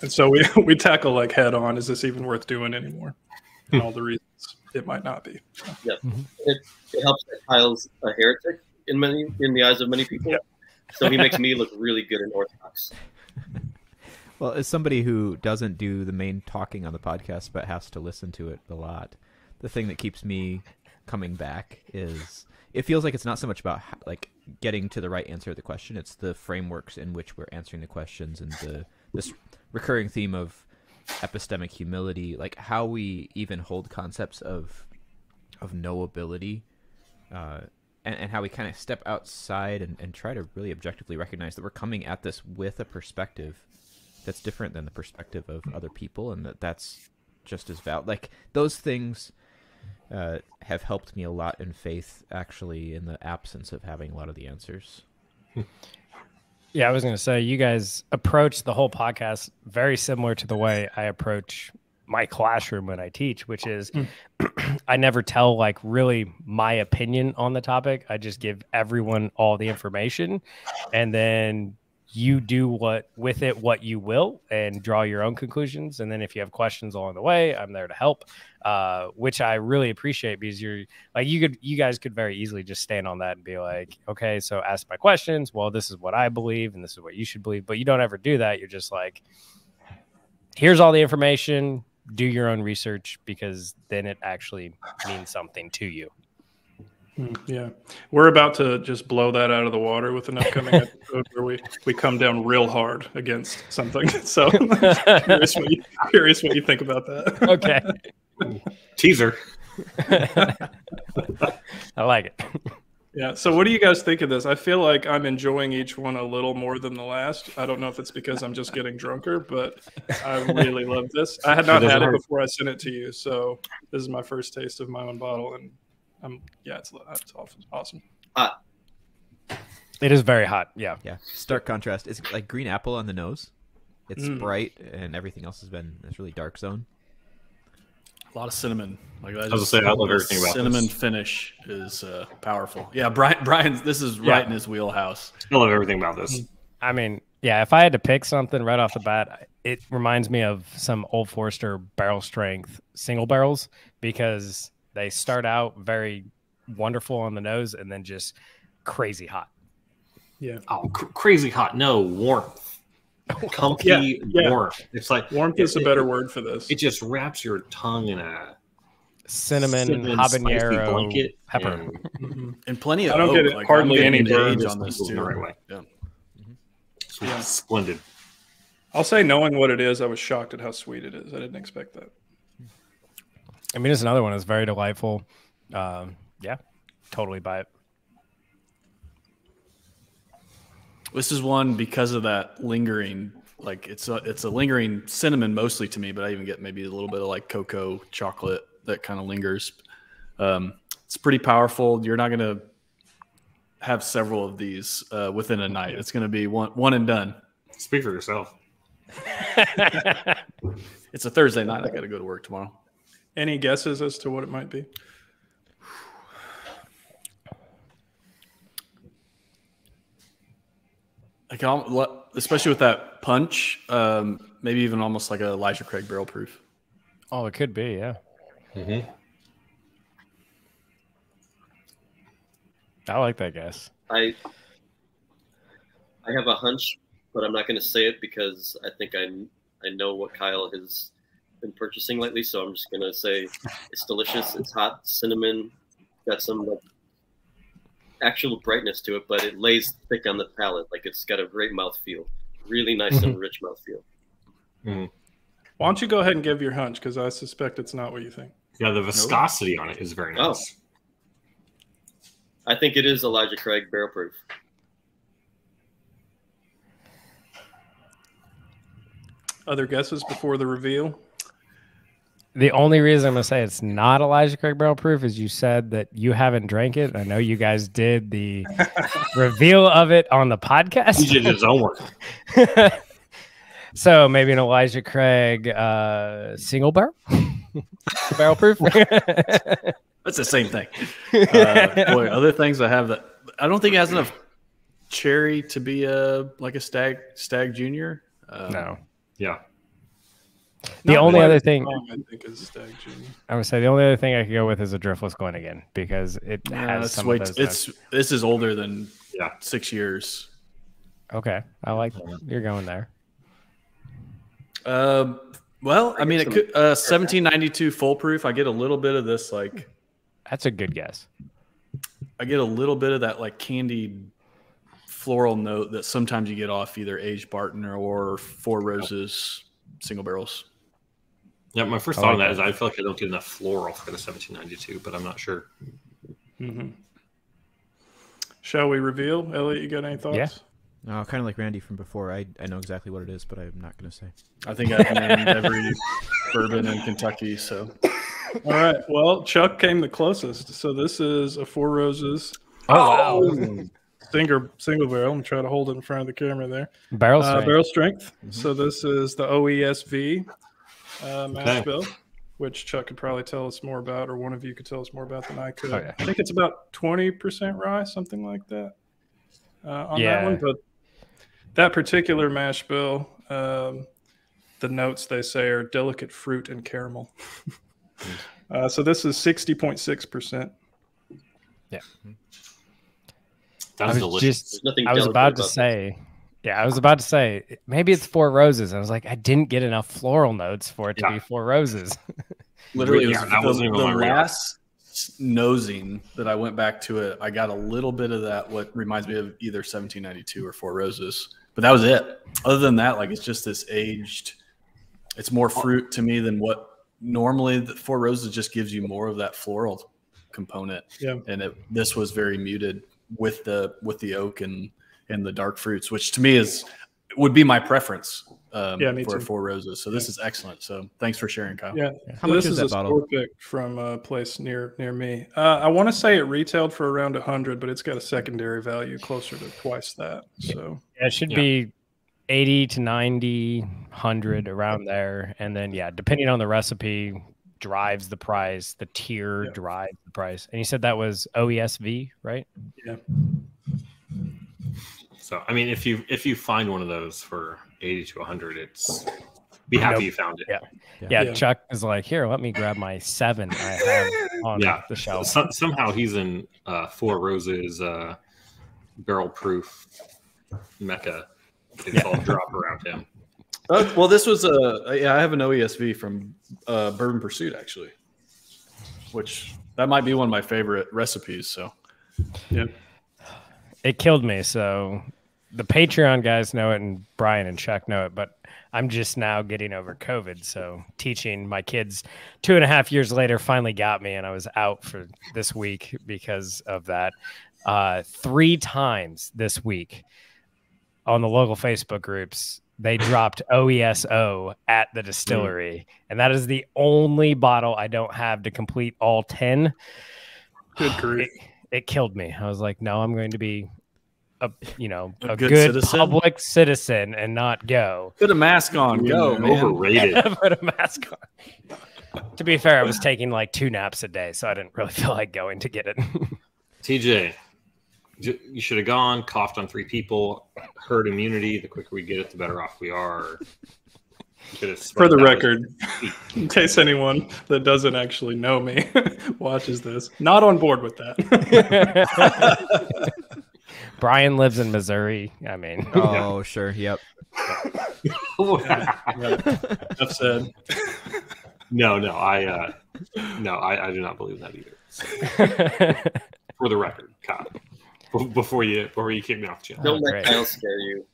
And so we tackle like head on: is this even worth doing anymore? And all the reasons it might not be. Yeah, it helps that Kyle's a heretic in the eyes of many people. Yeah. So he makes me look really good and orthodox. Well, as somebody who doesn't do the main talking on the podcast but has to listen to it a lot, the thing that keeps me coming back is it feels like it's not so much about like getting to the right answer to the question. It's the frameworks in which we're answering the questions and this recurring theme of epistemic humility, like how we even hold concepts of knowability, and how we kind of step outside and try to really objectively recognize that we're coming at this with a perspective that's different than the perspective of other people, and that's just as valid. Like those things have helped me a lot in faith, actually, in the absence of having a lot of the answers. Yeah, I was going to say, you guys approach the whole podcast very similar to the way I approach my classroom when I teach, which is I never tell like really my opinion on the topic. I just give everyone all the information, and then you do what you will and draw your own conclusions. And then if you have questions along the way, I'm there to help, which I really appreciate, because you're like, you guys could very easily just stand on that and be like, okay, so ask my questions. Well, this is what I believe and this is what you should believe. But you don't ever do that. You're just like, here's all the information, do your own research, because then it actually means something to you. Yeah, we're about to just blow that out of the water with an upcoming episode where we come down real hard against something. So curious what you think about that. Okay. Teaser. I like it. Yeah. So what do you guys think of this? I feel like I'm enjoying each one a little more than the last. I don't know if it's because I'm just getting drunker, but I really love this. I had not had it before I sent it to you. So this is my first taste of my own bottle, and it's awesome. Hot. It is very hot. Yeah. Yeah. Stark contrast. It's like green apple on the nose. It's bright, and everything else has been this really dark zone. A lot of cinnamon. Like I was say, I love everything about cinnamon this. Finish is powerful. Yeah, Brian, this is right in his wheelhouse. I love everything about this. I mean, yeah, if I had to pick something right off the bat, it reminds me of some Old Forester barrel strength single barrels, because they start out very wonderful on the nose and then just crazy hot. Yeah. Oh, crazy hot. No, warmth. Comfy warmth. It's like warmth is a better word for this. It just wraps your tongue in a cinnamon habanero blanket pepper. And plenty of I don't oak. get it, like, hardly any age burns on this too. the right way. Yeah. Splendid. I'll say, knowing what it is, I was shocked at how sweet it is. I didn't expect that. I mean, it's another one that's very delightful. Yeah, totally buy it. This is one because of that lingering, like it's a lingering cinnamon mostly to me, but I even get maybe a little bit of like cocoa chocolate that kind of lingers. It's pretty powerful. You're not going to have several of these within a night. It's going to be one and done. Speak for yourself. It's a Thursday night. I got to go to work tomorrow. Any guesses as to what it might be? Especially with that punch, maybe even almost like a Elijah Craig barrel proof. Oh, it could be, yeah. Mm-hmm. I like that guess. I have a hunch, but I'm not going to say it because I think I know what Kyle has been purchasing lately. So I'm just going to say it's delicious. It's hot, cinnamon, got some like actual brightness to it, but it lays thick on the palate. Like it's got a great mouthfeel, really nice and rich mouthfeel. Mm-hmm. Why don't you go ahead and give your hunch, because I suspect it's not what you think. Yeah, the viscosity on it is very nice. Oh. I think it is Elijah Craig barrel proof. Other guesses before the reveal? The only reason I'm going to say it's not Elijah Craig barrel proof is you said that you haven't drank it. I know you guys did the reveal of it on the podcast. He did his own work. So maybe an Elijah Craig single barrel? Barrel proof? That's the same thing. Boy, other things I have that I don't think it has enough cherry to be like a stag junior. No. Yeah. The only other thing I think is Stag Junior. I would say the only other thing I could go with is a Driftless Glenigan because it has some of those notes. This is older than 6 years. Okay, I like that. You're going there. Well, I mean, it could 1792 full proof. I get a little bit of this, like that's a good guess. I get a little bit of that like candied floral note that sometimes you get off either aged Barton or Four Roses single barrels. Yeah, my first thought on that is I feel like I don't get enough floral for the 1792, but I'm not sure. Mm-hmm. Shall we reveal? Elliot, you got any thoughts? Yeah. No, kind of like Randy from before. I know exactly what it is, but I'm not going to say. I think I've named every bourbon in Kentucky. So, all right. Well, Chuck came the closest. So this is a Four Roses. Oh wow! Single barrel. I'm trying to hold it in front of the camera there. Barrel strength. Barrel strength. Mm-hmm. So this is the OESV mash bill, which Chuck could probably tell us more about, or one of you could tell us more about than I could. Oh, yeah. I think it's about 20% rye, something like that. On that one, but that particular mash bill, the notes they say are delicate fruit and caramel. So this is 60.6%. Yeah. That's delicious. I was about to say, maybe it's Four Roses. I was like, I didn't get enough floral notes for it to be Four Roses. Literally, that wasn't even the last nosing that I went back to it. I got a little bit of that, what reminds me of either 1792 or Four Roses, but that was it. Other than that, like it's just this aged. It's more fruit to me than what normally the Four Roses just gives you more of that floral component. Yeah, and this was very muted with the oak and the dark fruits, which to me would be my preference for Four Roses. So this is excellent. So thanks for sharing, Kyle. Yeah, how much is that bottle? Store pick from a place near me. I want to say it retailed for around 100, but it's got a secondary value closer to twice that. So it should be 80 to 90, 100 around there, and then depending on the recipe drives the price. The tier drives the price. And you said that was OESV, right? Yeah. So, I mean, if you find one of those for 80 to 100, be happy you found it. Yeah. Chuck is like, here, let me grab my 7 I have on the shelf. Somehow he's in Four Roses barrel proof mecca. It's all drop around him. Well, this was I have an OESV from Bourbon Pursuit, actually, which that might be one of my favorite recipes. So, it killed me. So the Patreon guys know it, and Brian and Chuck know it, but I'm just now getting over COVID. So teaching my kids 2.5 years later finally got me, and I was out for this week because of that. 3 times this week on the local Facebook groups, they dropped OESO at the distillery, and that is the only bottle I don't have to complete all 10. Good grief. It killed me. I was like, no, I'm going to be a good citizen? public citizen and not go. Put a mask on. Go, man. Overrated. Put a mask on. To be fair, I was taking like 2 naps a day, so I didn't really feel like going to get it. TJ, you should have gone, coughed on 3 people, herd immunity. The quicker we get it, the better off we are. For the record, in case anyone that doesn't actually know me watches this, not on board with that. Brian lives in Missouri. I mean, oh, sure. Yep. Enough said. No, I do not believe that either. So, for the record, Kyle, before you kick me off the channel. Don't let Kyle scare you.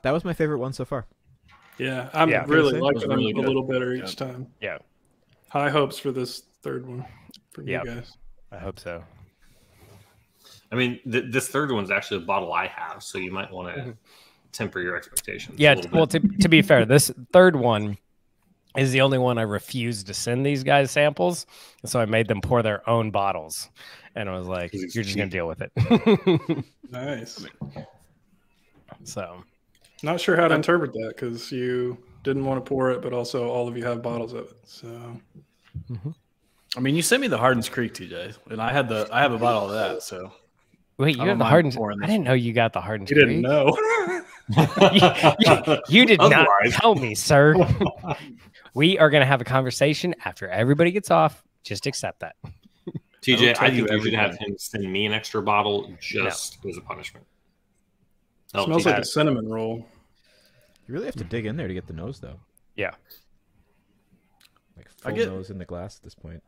That was my favorite one so far. Yeah, I'm really liking them a little better each time. Yeah. High hopes for this third one from you guys. I hope so. I mean, this third one's actually a bottle I have, so you might want to temper your expectations. Yeah, well, to be fair, this third one is the only one I refused to send these guys samples, and so I made them pour their own bottles, and I was like, "You're just gonna deal with it." Nice. So, not sure how to interpret that because you didn't want to pour it, but also all of you have bottles of it. So, I mean, you sent me the Hardin's Creek, TJ, and I have a bottle of that. So, wait, you have the Hardin's? I didn't know you got the Hardin's you Creek. Didn't know. you did not tell me, sir. We are going to have a conversation after everybody gets off. Just accept that. TJ, I think you should have him send me an extra bottle just as a punishment. Smells like a cinnamon roll. You really have to dig in there to get the nose, though. Yeah. Like full nose in the glass at this point.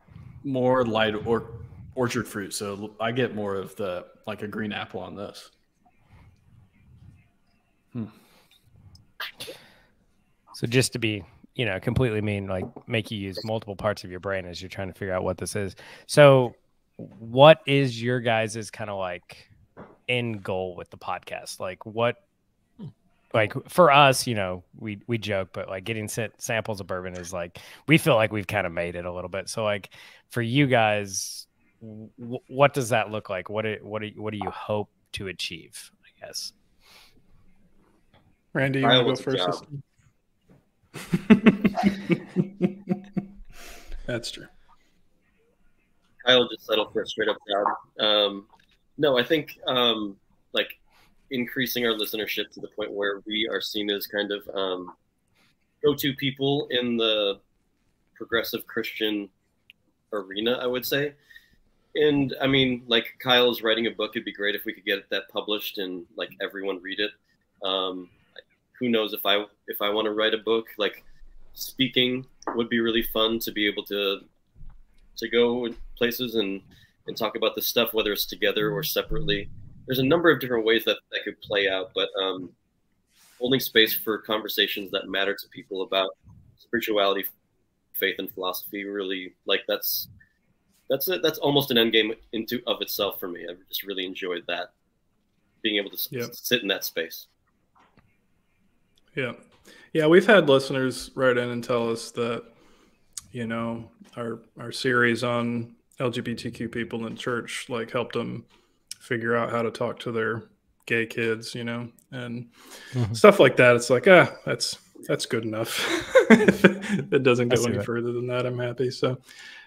More light or orchard fruit, so I get more of the like a green apple on this. So just to be, completely mean, like make you use multiple parts of your brain as you're trying to figure out what this is. So what is your guys' kind of like end goal with the podcast? Like for us, we joke, but like getting samples of bourbon is like, we feel like we've kind of made it a little bit. So like for you guys, what does that look like? What do you hope to achieve, I guess? Randy, you want to go first? That's true. Kyle just settled for a straight up job. No, I think like increasing our listenership to the point where we are seen as kind of go-to people in the progressive Christian arena, I would say. And I mean, like Kyle's writing a book. It'd be great if we could get that published and like everyone read it. Who knows if I want to write a book, like speaking would be really fun to be able to go places and talk about this stuff, whether it's together or separately. There's a number of different ways that could play out, but holding space for conversations that matter to people about spirituality, faith, and philosophy, really, like that's almost an end game of itself for me. I've just really enjoyed that, being able to sit in that space. Yeah, we've had listeners write in and tell us that, our series on LGBTQ people in church like helped them figure out how to talk to their gay kids, and stuff like that. It's like, that's good enough. If it doesn't go any further than that, I'm happy. So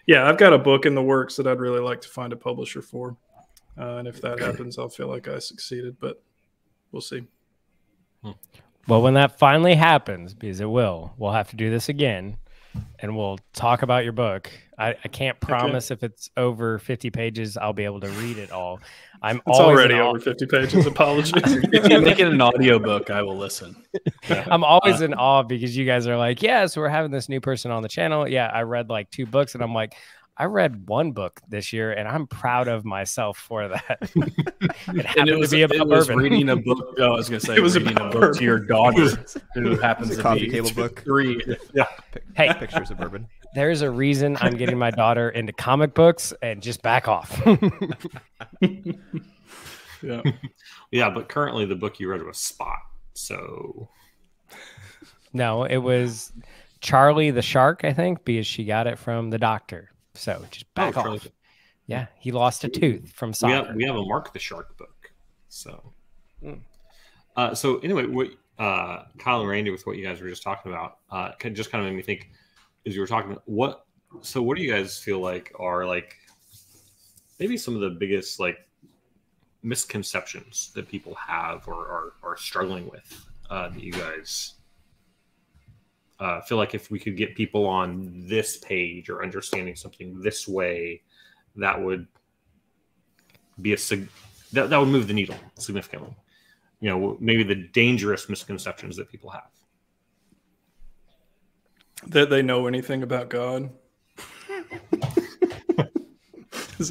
yeah, I've got a book in the works that I'd really like to find a publisher for. And if that happens, I'll feel like I succeeded, but we'll see. Well, when that finally happens, because it will, we'll have to do this again, and we'll talk about your book. I can't promise if it's over 50 pages, I'll be able to read it all. It's already over 50 pages. Apologies. If you make it an audiobook, I will listen. I'm always in awe because you guys are like, so we're having this new person on the channel. Yeah, I read like 2 books, and I'm like, I read one book this year, and I'm proud of myself for that. It happened to be about bourbon. Reading a book. Oh, I was going to say, it was reading a book to your daughter, who happens to be table book. 3. Yeah. Hey, pictures of bourbon. There's a reason I'm getting my daughter into comic books, and just back off. Yeah. Yeah, but currently the book you read was Spot. So no, it was Charlie the Shark, I think, because she got it from the doctor. So just back off. Charlie. Yeah, he lost a tooth from soccer. We have a Mark the Shark book. So, so anyway, what Kyle and Randy, with what you guys were just talking about, just kind of made me think as you were talking. What do you guys feel like are like maybe some of the biggest like misconceptions that people have or are struggling with that you guys feel like if we could get people on this page or understanding something this way, that would be that would move the needle significantly. You know, maybe the dangerous misconceptions that people have. That they know anything about God. Is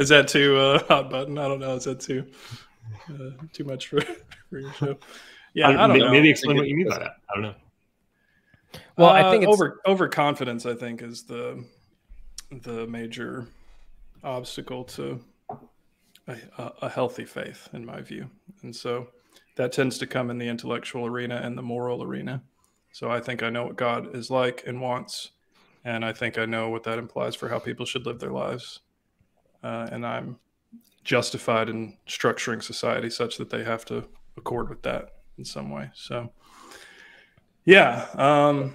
that too hot button? I don't know. Is that too much for your show? Yeah, I don't know. Maybe explain what you mean by that. I don't know. Well, I think it's overconfidence. I think is the major obstacle to a healthy faith, in my view, and so that tends to come in the intellectual arena and the moral arena. So I think I know what God is like and wants, and I think I know what that implies for how people should live their lives. And I'm justified in structuring society such that they have to accord with that in some way. So, yeah. And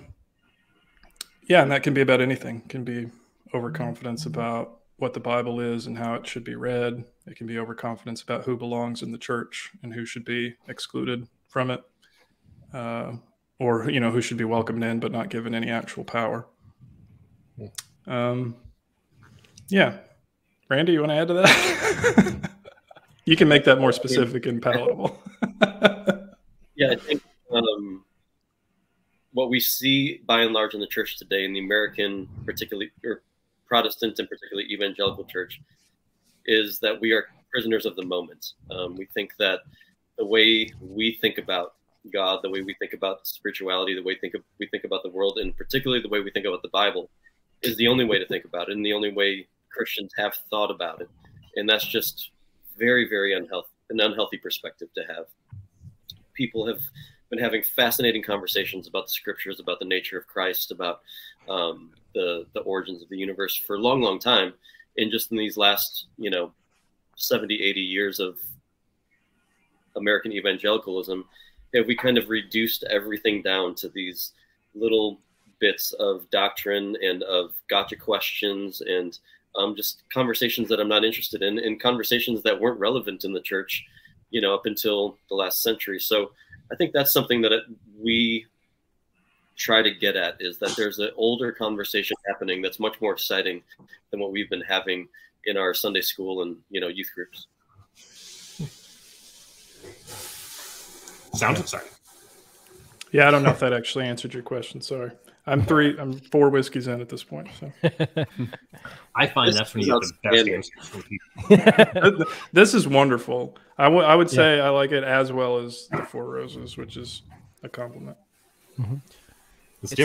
that can be about anything. It can be overconfidence about what the Bible is and how it should be read. It can be overconfidence about who belongs in the church and who should be excluded from it. Or, who should be welcomed in but not given any actual power. Yeah. Randy, you want to add to that? You can make that more specific and palatable. Yeah, I think what we see by and large in the church today, in the American, particularly, or Protestant and particularly evangelical church, is that we are prisoners of the moment. We think that the way we think about God, the way we think about spirituality, the way we think about the world, and particularly the way we think about the Bible, is the only way to think about it, and the only way Christians have thought about it. And that's just very, very an unhealthy perspective to have. People have been having fascinating conversations about the scriptures, about the nature of Christ, about the origins of the universe for a long, long time. And just in these last, 70, 80 years of American evangelicalism, have we kind of reduced everything down to these little bits of doctrine and of gotcha questions and just conversations that I'm not interested in, and conversations that weren't relevant in the church, up until the last century. So I think that's something that we try to get at, is that there's an older conversation happening that's much more exciting than what we've been having in our Sunday school and, youth groups. Sounds exciting. Yeah, I don't know if that actually answered your question. Sorry. I'm 4 whiskeys in at this point. So I find that's when you get the best answers from people. This is wonderful. I would say I like it as well as the Four Roses, which is a compliment. Mm-hmm.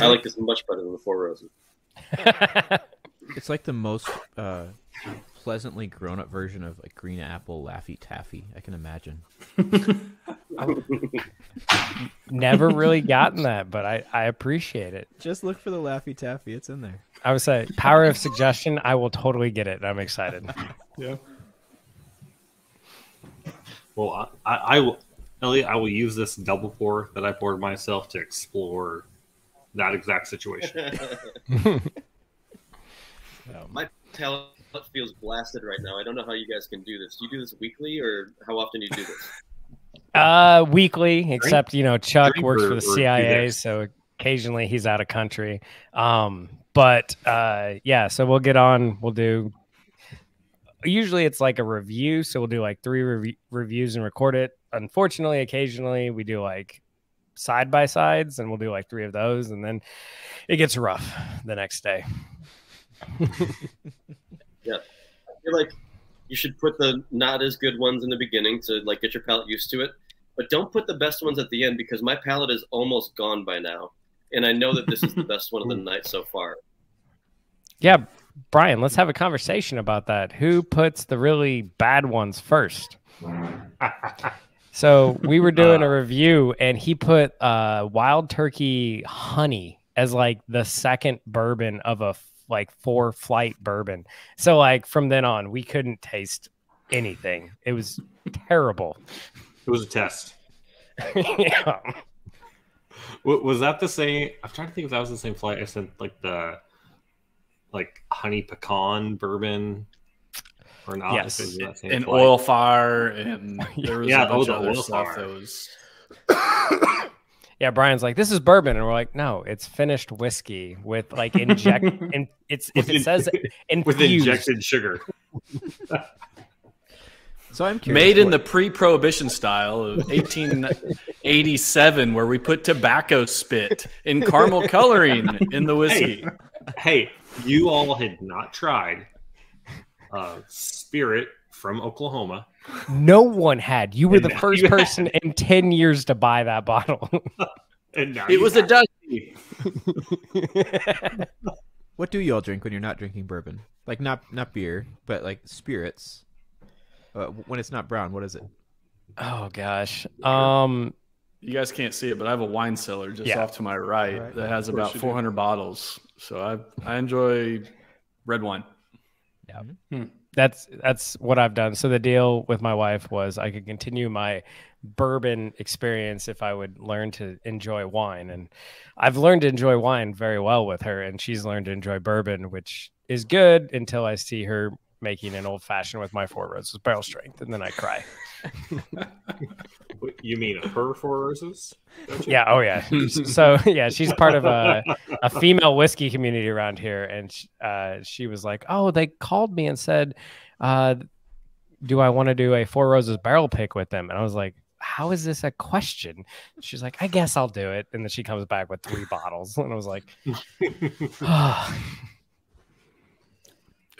I like this much better than the Four Roses. It's like the most pleasantly grown-up version of like Green Apple Laffy Taffy I can imagine. Never really gotten that, but I appreciate it. Just look for the Laffy Taffy. It's in there. I would say power of suggestion. I will totally get it. I'm excited. Yeah. Well, I will, Elliot, I will use this double pour that I poured myself to explore that exact situation. My talent feels blasted right now. I don't know how you guys can do this. Do you do this weekly, or how often do you do this? Weekly, except Chuck works for the CIA, so occasionally he's out of country. But so we'll get on. We'll do. Usually it's like a review, so we'll do like 3 reviews and record it. Unfortunately, occasionally we do like side by sides, and we'll do like 3 of those, and then it gets rough the next day. Yeah, I feel like you should put the not as good ones in the beginning to like get your palate used to it, but don't put the best ones at the end because my palate is almost gone by now, and I know that this is the best one of the night so far. Yeah, Brian, let's have a conversation about that. Who puts the really bad ones first? So we were doing a review, and he put Wild Turkey Honey as like the second bourbon of a like 4-flight bourbon. So like from then on, we couldn't taste anything. It was terrible. It was a test. Yeah. Was that the same? I'm trying to think if that was the same flight I sent, like the honey pecan bourbon or not. Yes. And oil fire, and there was a bunch of other stuff that was. Yeah, Brian's like, this is bourbon, and we're like, no, it's finished whiskey with like inject, and it's if it says infused. With injected sugar. So I'm curious. Made in the pre-prohibition style of 1887, where we put tobacco spit and caramel coloring in the whiskey. Hey, you all had not tried Spirit from Oklahoma. No one had. You were the first person in 10 years to buy that bottle. And now it was a dusty. What do you all drink when you're not drinking bourbon? Like not beer, but like spirits. When it's not brown, what is it? Oh gosh. You guys can't see it, but I have a wine cellar just off to my right that has about 400 bottles. So I enjoy red wine. Yeah. That's what I've done. So the deal with my wife was I could continue my bourbon experience if I would learn to enjoy wine. And I've learned to enjoy wine very well with her, and she's learned to enjoy bourbon, which is good until I see her making an old fashioned with my Four Roses barrel strength, and then I cry. You mean her Four Roses? Yeah. Oh yeah. So yeah, she's part of a female whiskey community around here, and she was like, "Oh, they called me and said, do I want to do a Four Roses barrel pick with them?" And I was like, "How is this a question?" She's like, "I guess I'll do it." And then she comes back with 3 bottles, and I was like,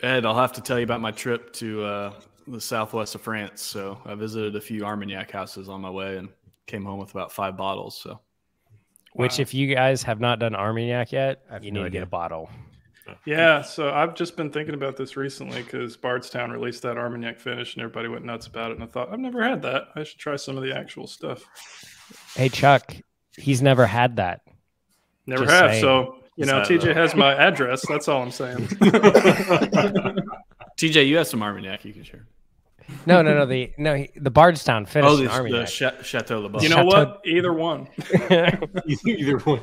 Ed, I'll have to tell you about my trip to the southwest of France. So I visited a few Armagnac houses on my way and came home with about 5 bottles. So, which if you guys have not done Armagnac yet, you need to get a bottle. Yeah, so I've just been thinking about this recently because Bardstown released that Armagnac finish, and everybody went nuts about it. And I thought, I've never had that. I should try some of the actual stuff. Hey, Chuck, he's never had that. Never just have. Saying. So, TJ has my address. That's all I'm saying. TJ, you have some Armagnac you can share. No. The Bardstown finish. The Chateau Le Bon. You know what? Either one. Either one.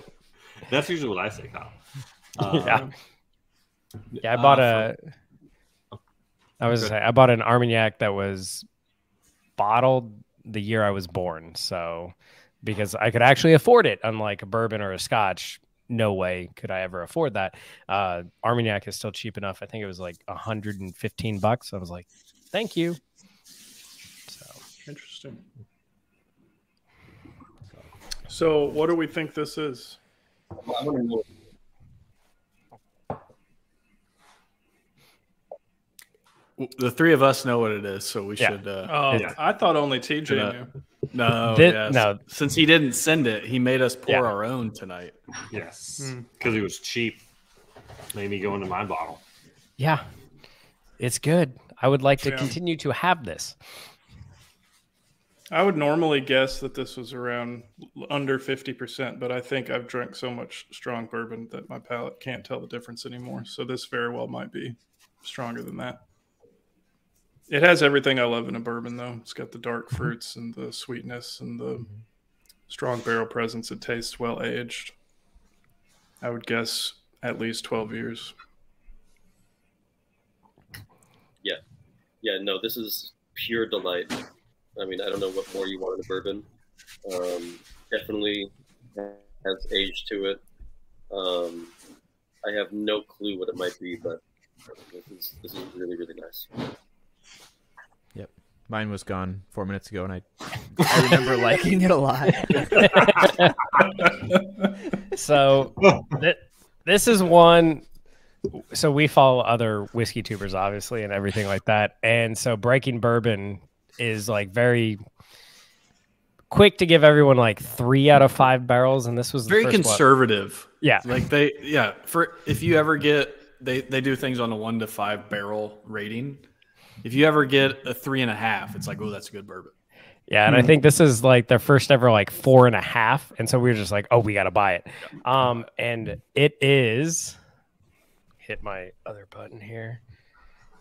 That's usually what I say, Kyle. Yeah, I bought I bought an Armagnac that was bottled the year I was born. So because I could actually afford it, unlike a bourbon or a Scotch, no way could I ever afford that. Armagnac is still cheap enough. I think it was like $115. I was like, thank you. So interesting. So what do we think this is? I want to know. The 3 of us know what it is, so we should. I thought only TJ knew. No. Since he didn't send it, he made us pour our own tonight. Yes, because it was cheap. Made me go into my bottle. Yeah, it's good. I would like to continue to have this. I would normally guess that this was around under 50%, but I think I've drank so much strong bourbon that my palate can't tell the difference anymore. So this very well might be stronger than that. It has everything I love in a bourbon, though. It's got the dark fruits and the sweetness and the strong barrel presence. It tastes well aged. I would guess at least 12 years. Yeah, no, this is pure delight. I mean, I don't know what more you want in a bourbon. Definitely has age to it. I have no clue what it might be, but this is really, really nice. Yep. Mine was gone 4 minutes ago, and I remember liking it a lot. So this is one so we follow other whiskey tubers, obviously, and everything like that. And so Breaking Bourbon is like very quick to give everyone like 3 out of 5 barrels, and this was the very first conservative. One. Yeah, like for if you ever get they do things on a 1 to 5 barrel rating. If you ever get a 3.5, it's like, oh, that's a good bourbon. Yeah, and I think this is like their first ever like 4.5, and so we were just like, oh, we got to buy it. And it is. Hit my other button here.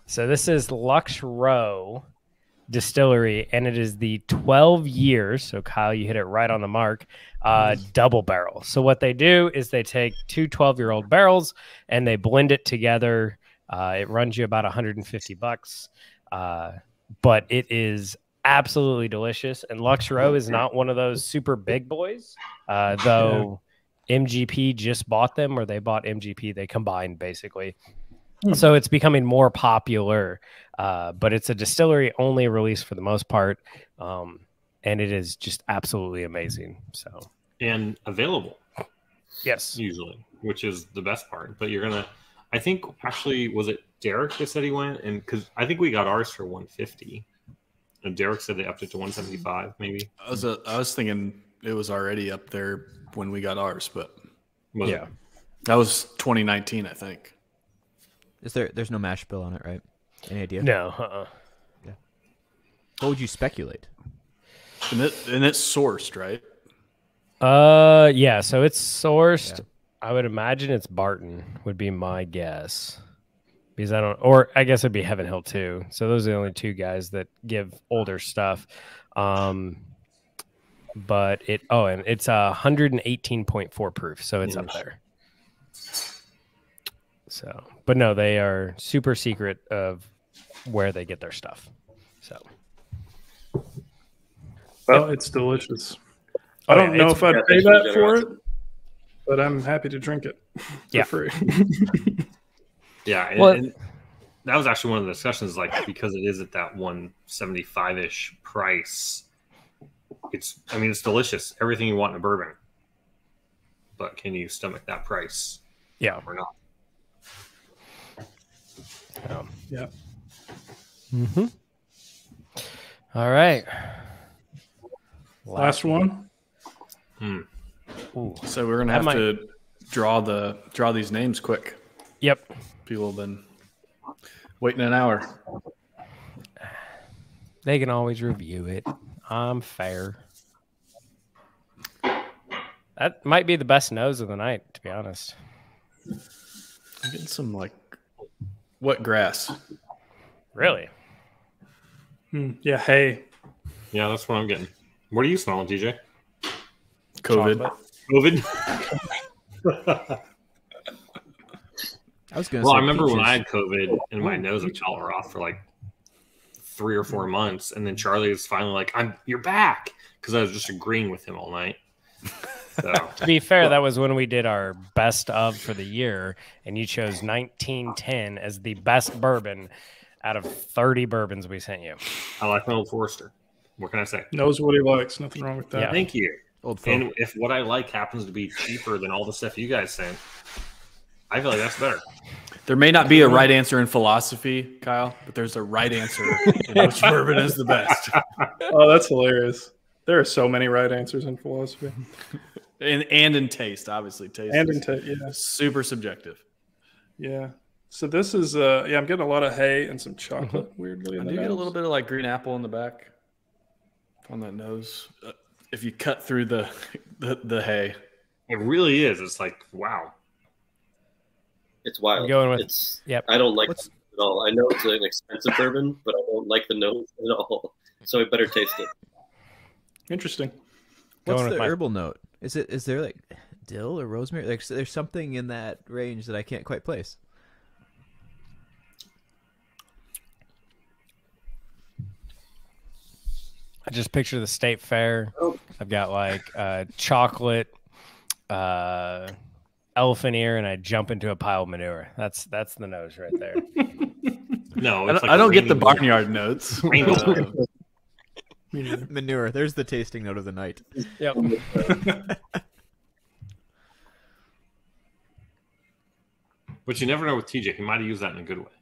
So this is Lux Row Distillery, and it is the 12 years. So Kyle, you hit it right on the mark. Double barrel. So what they do is they take 2 12-year-old barrels and they blend it together. It runs you about $150, but it is absolutely delicious. And Lux Row is not one of those super big boys, though. MGP just bought them, or they bought MGP. They combined basically. So it's becoming more popular, but it's a distillery only release for the most part. And it is just absolutely amazing. So, and available. Yes, usually, which is the best part. But I think actually, was it Derek that said he went? And because I think we got ours for 150. And Derek said they upped it to 175, maybe. I was thinking it was already up there when we got ours, but yeah, that was 2019, I think. There's no mash bill on it, right? Any idea? No. Yeah. What would you speculate? And it's sourced, right? Yeah. So it's sourced. Yeah. I would imagine it's Barton would be my guess, because I guess it'd be Heaven Hill too. So those are the only 2 guys that give older stuff. But and it's 118.4 proof, so it's up there. So, but no, they are super secret of where they get their stuff. So, well, it's delicious. I don't know if I'd pay that for it, but I'm happy to drink it for free. Yeah, and that was actually one of the discussions, like, because it is at that 175-ish price. It's delicious. Everything you want in a bourbon. But can you stomach that price? Yeah. Or not? Yeah. Mm-hmm. All right. Last one. So we're gonna have to draw these names quick. Yep. People have been waiting an hour. They can always review it. I'm fair. That might be the best nose of the night, to be honest. I'm getting some what grass? Really? Yeah, hay. Yeah, that's what I'm getting. What are you smelling, TJ? COVID. I was going to say, I remember when I had COVID and my nose and jaw were off for like 3 or 4 months, and then Charlie was finally like, "You're back," because I was just agreeing with him all night. So. To be fair, that was when we did our best of for the year, and you chose 1910 as the best bourbon out of 30 bourbons we sent you. I like my Old Forester. What can I say? Knows what he likes. Nothing wrong with that. Yeah, thank you. Old and if what I like happens to be cheaper than all the stuff you guys sent, I feel like that's better. There may not be a right answer in philosophy, Kyle, but there's a right answer in which bourbon is the best. Oh, that's hilarious. There are so many right answers in philosophy. And in taste, obviously. Taste and in taste, yeah. Super subjective. Yeah. So this is, I'm getting a lot of hay and some chocolate, weirdly. I do get a little bit of like green apple in the back on that nose. If you cut through the hay. It really is. It's like, wow. It's wild. I'm going with, I don't like it at all. I know it's an expensive bourbon, but I don't like the nose at all. So I better taste it. Interesting. What's the herbal note? Is there like dill or rosemary? Like, there's something in that range that I can't quite place. I just picture the state fair. I've got like chocolate, elephant ear, and I jump into a pile of manure. That's the nose right there. No, I don't get the barnyard notes. Manure. There's the tasting note of the night. Yep. But you never know with TJ. He might have used that in a good way.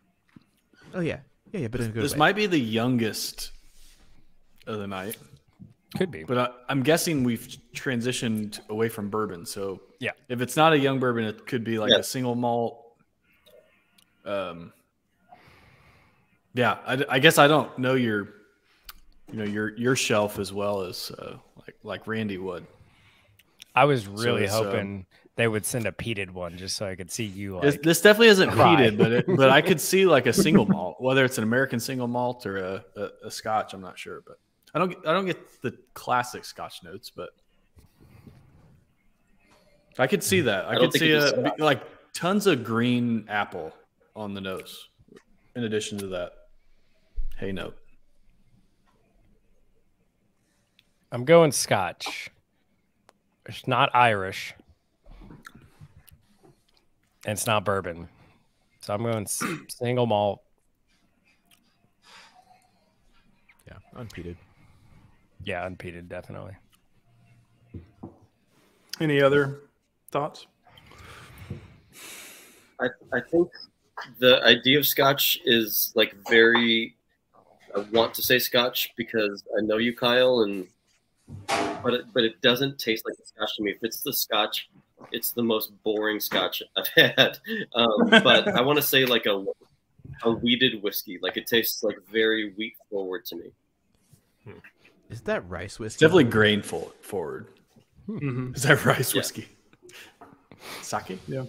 Oh yeah, but in a good way. This might be the youngest of the night. Could be. But I'm guessing we've transitioned away from bourbon. So yeah, if it's not a young bourbon, it could be like a single malt. Yeah, I guess I don't know your shelf as well as like Randy would. I was really hoping they would send a peated one just so I could see you. Like, this definitely isn't peated, but I could see like a single malt, whether it's an American single malt or a Scotch. I'm not sure, but I don't get the classic Scotch notes, but I could see that. I could see like tons of green apple on the nose, in addition to that hay note. I'm going Scotch. It's not Irish. And it's not bourbon. So I'm going single malt. Yeah, unpeated. Yeah, unpeated, definitely. Any other thoughts? I think the idea of Scotch is like very. I want to say Scotch because I know you, Kyle, but it doesn't taste like the Scotch to me. If it's the Scotch, it's the most boring Scotch I've had. But I want to say like a wheated whiskey. Like it tastes like very wheat forward to me. Is that rice whiskey? It's definitely grain forward. Mm-hmm. Is that rice whiskey? Sake? Yeah.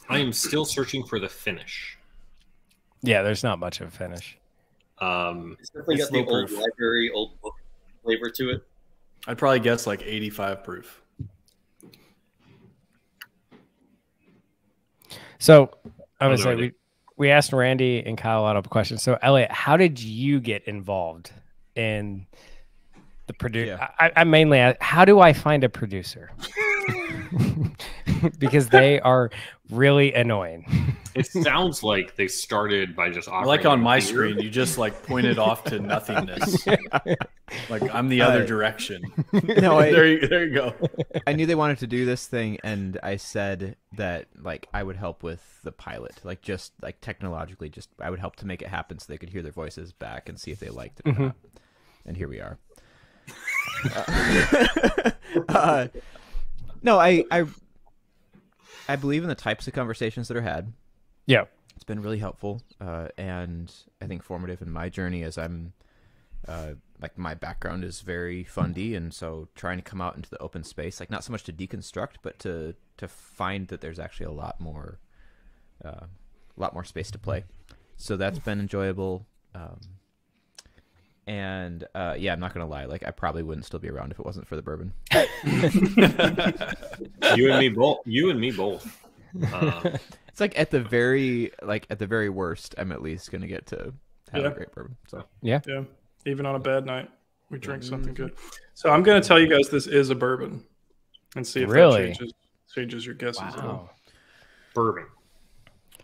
I am still searching for the finish. Yeah, there's not much of a finish. It's definitely got the old library, old book flavor to it. I'd probably guess like 85 proof. So I'm gonna say we asked Randy and Kyle a lot of questions. So Elliot, how did you get involved in the producer? Yeah. I mainly asked, how do I find a producer? Because they are really annoying. It sounds like they started by just offering. Like on my screen, you just like pointed off to nothingness. Like I'm the other direction. No, there you go. I knew they wanted to do this thing, and I said that like I would help with the pilot, like just like technologically, just I would help to make it happen so they could hear their voices back and see if they liked it or not. And here we are. No, I believe in the types of conversations that are had. Yeah. It's been really helpful and I think formative in my journey as I'm like my background is very fundy, and so trying to come out into the open space, like not so much to deconstruct, but to find that there's actually a lot more space to play. So that's been enjoyable. And yeah, I'm not gonna lie, like I probably wouldn't still be around if it wasn't for the bourbon. You and me both. It's like at the very worst, I'm at least gonna get to have a great bourbon. So yeah, even on a bad night, we drink something good. So I'm gonna tell you guys this is a bourbon, and see if that changes your guesses. Wow. Bourbon.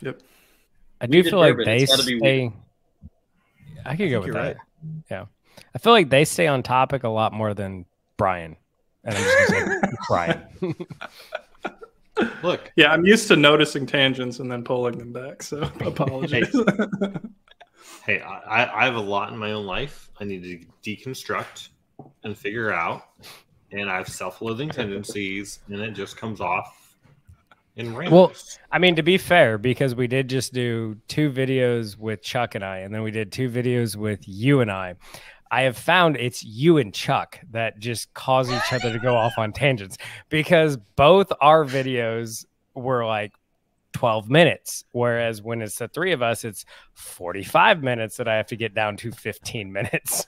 Yep. I do feel like they stay. I could go with that. Right. Yeah, I feel like they stay on topic a lot more than Brian. And I'm just gonna say Brian. Look, yeah, I'm used to noticing tangents and then pulling them back. So apologies. Hey, I have a lot in my own life I need to deconstruct and figure out, and I have self-loathing tendencies, and it just comes off in random. Well, I mean, to be fair, because we did just do 2 videos with Chuck and I, and then we did 2 videos with you and I have found it's you and Chuck that just cause each other to go off on tangents, because both our videos were like 12 minutes, whereas when it's the 3 of us, it's 45 minutes that I have to get down to 15 minutes.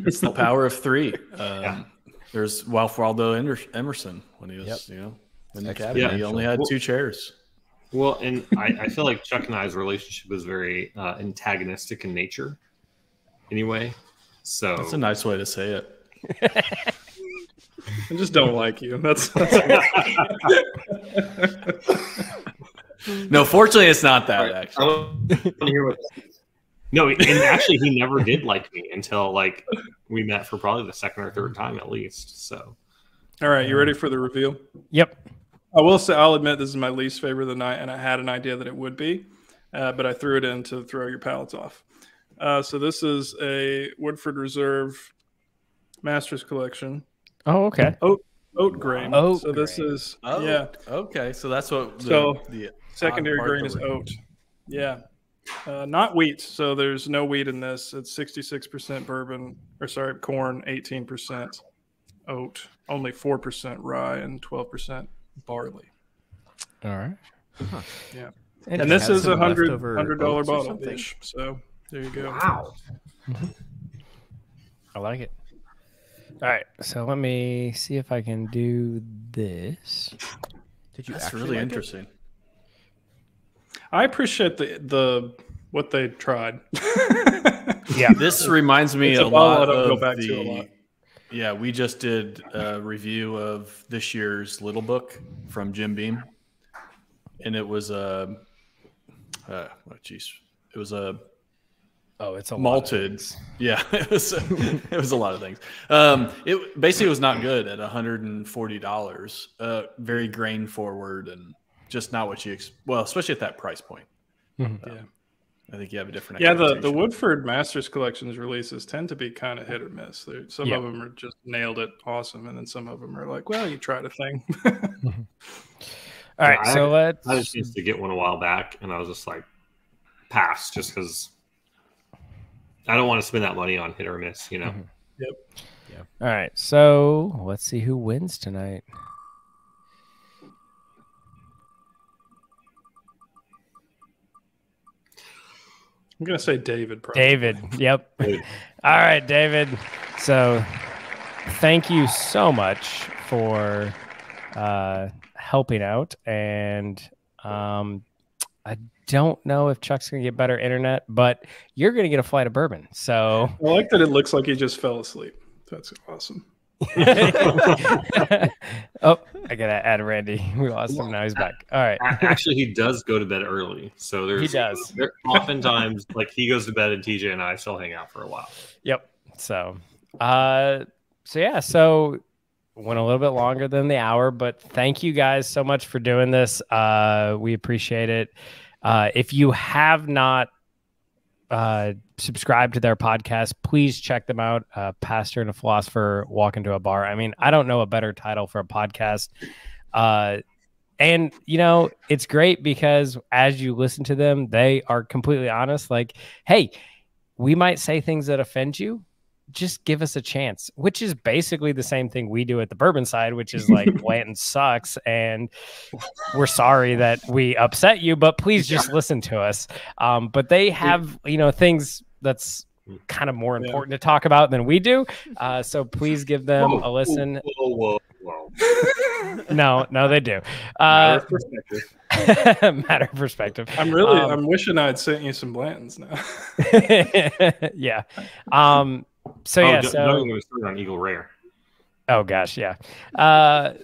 It's the power of 3. There's Waldo Emerson when he was, in the cabinet. He only had 2 chairs. Well, and I feel like Chuck and I's relationship is very antagonistic in nature anyway. So that's a nice way to say it. I just don't like you. That's No, fortunately, it's not that. Actually, I want to hear what. No, and actually, he never did like me until like we met for probably the 2nd or 3rd time at least. So, all right, you ready for the reveal? Yep. I will say, I'll admit this is my least favorite of the night, and I had an idea that it would be, but I threw it in to throw your palates off. So this is a Woodford Reserve Masters Collection. Oh, okay. Oat grain. Oat so this grain. is Okay, so that's what the secondary grain is oat. Yeah. Not wheat. So there's no wheat in this. It's 66% corn, 18% oat, only 4% rye, and 12% barley. All right. Huh. Yeah. And this is $100 bottle dish. So there you go. Wow. I like it. All right. So let me see if I can do this. Did you? That's actually really like interesting. I appreciate the what they tried. Yeah. This reminds me It's a a bottle lot I don't go of back to a lot. Yeah, we just did a review of this year's Little Book from Jim Beam, and it was it was a It's a malted. Yeah, it was a lot of things. It basically was not good at $140. Very grain forward and just not what you especially at that price point. Yeah. I think you have a different. Yeah, the Woodford Masters Collections releases tend to be kind of hit or miss. Some Yeah. of them are just nailed it, awesome, and then some of them are like, well, you tried a thing. All right. So I had a let's. chance to get one a while back, and I was just like, pass, just because I don't want to spend that money on hit or miss, you know. Yep. Yeah. All right. So let's see who wins tonight. I'm gonna say David. Probably. David. Yep. All right, David. So thank you so much for helping out. And I don't know if Chuck's going to get better internet, but you're going to get a flight of bourbon. So I like that it looks like he just fell asleep. That's awesome. Oh, I got to add Randy. We lost him. Now he's back. All right. Actually, he does go to bed early. So He does. There, oftentimes, like he goes to bed and TJ and I still hang out for a while. Yep. So so went a little bit longer than the hour, but thank you guys so much for doing this. We appreciate it. If you have not subscribed to their podcast, please check them out. Pastor and a Philosopher Walk into a Bar. I mean, I don't know a better title for a podcast. And you know, it's great because as you listen to them, they are completely honest. Like, hey, we might say things that offend you. Just give us a chance, which is basically the same thing we do at the bourbon side, which is like Blanton sucks and we're sorry that we upset you, but please just listen to us. But they have, you know, things that's kind of more important to talk about than we do. So please give them a listen. Whoa. No, they do. Matter of perspective. Matter of perspective. I'm wishing I'd sent you some Blantons now. Yeah. Don't get me started on Eagle Rare. Oh gosh, yeah.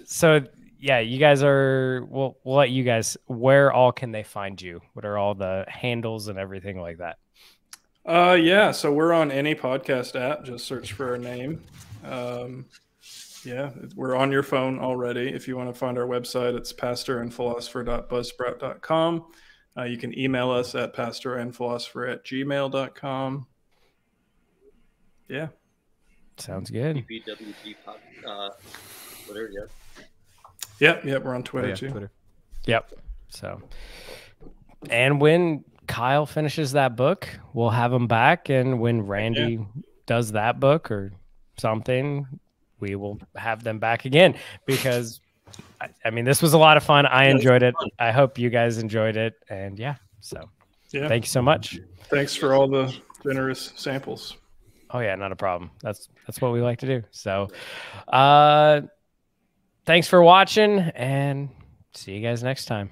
So yeah, you guys are. We'll let you guys. Where all can they find you? What are all the handles and everything like that? Yeah. So we're on any podcast app. Just search for our name. Yeah, we're on your phone already. If you want to find our website, it's pastorandphilosopher.buzzsprout.com. You can email us at pastorandphilosopher@gmail.com. Yeah. Sounds good. PPWG Twitter, Yep, we're on Twitter too. Twitter. Yep. So, and when Kyle finishes that book, we'll have him back. And when Randy does that book or something, we will have them back again because, I mean, this was a lot of fun. I enjoyed it. I hope you guys enjoyed it. And thank you so much. Thanks for all the generous samples. Oh yeah, not a problem. That's what we like to do. So, thanks for watching and see you guys next time.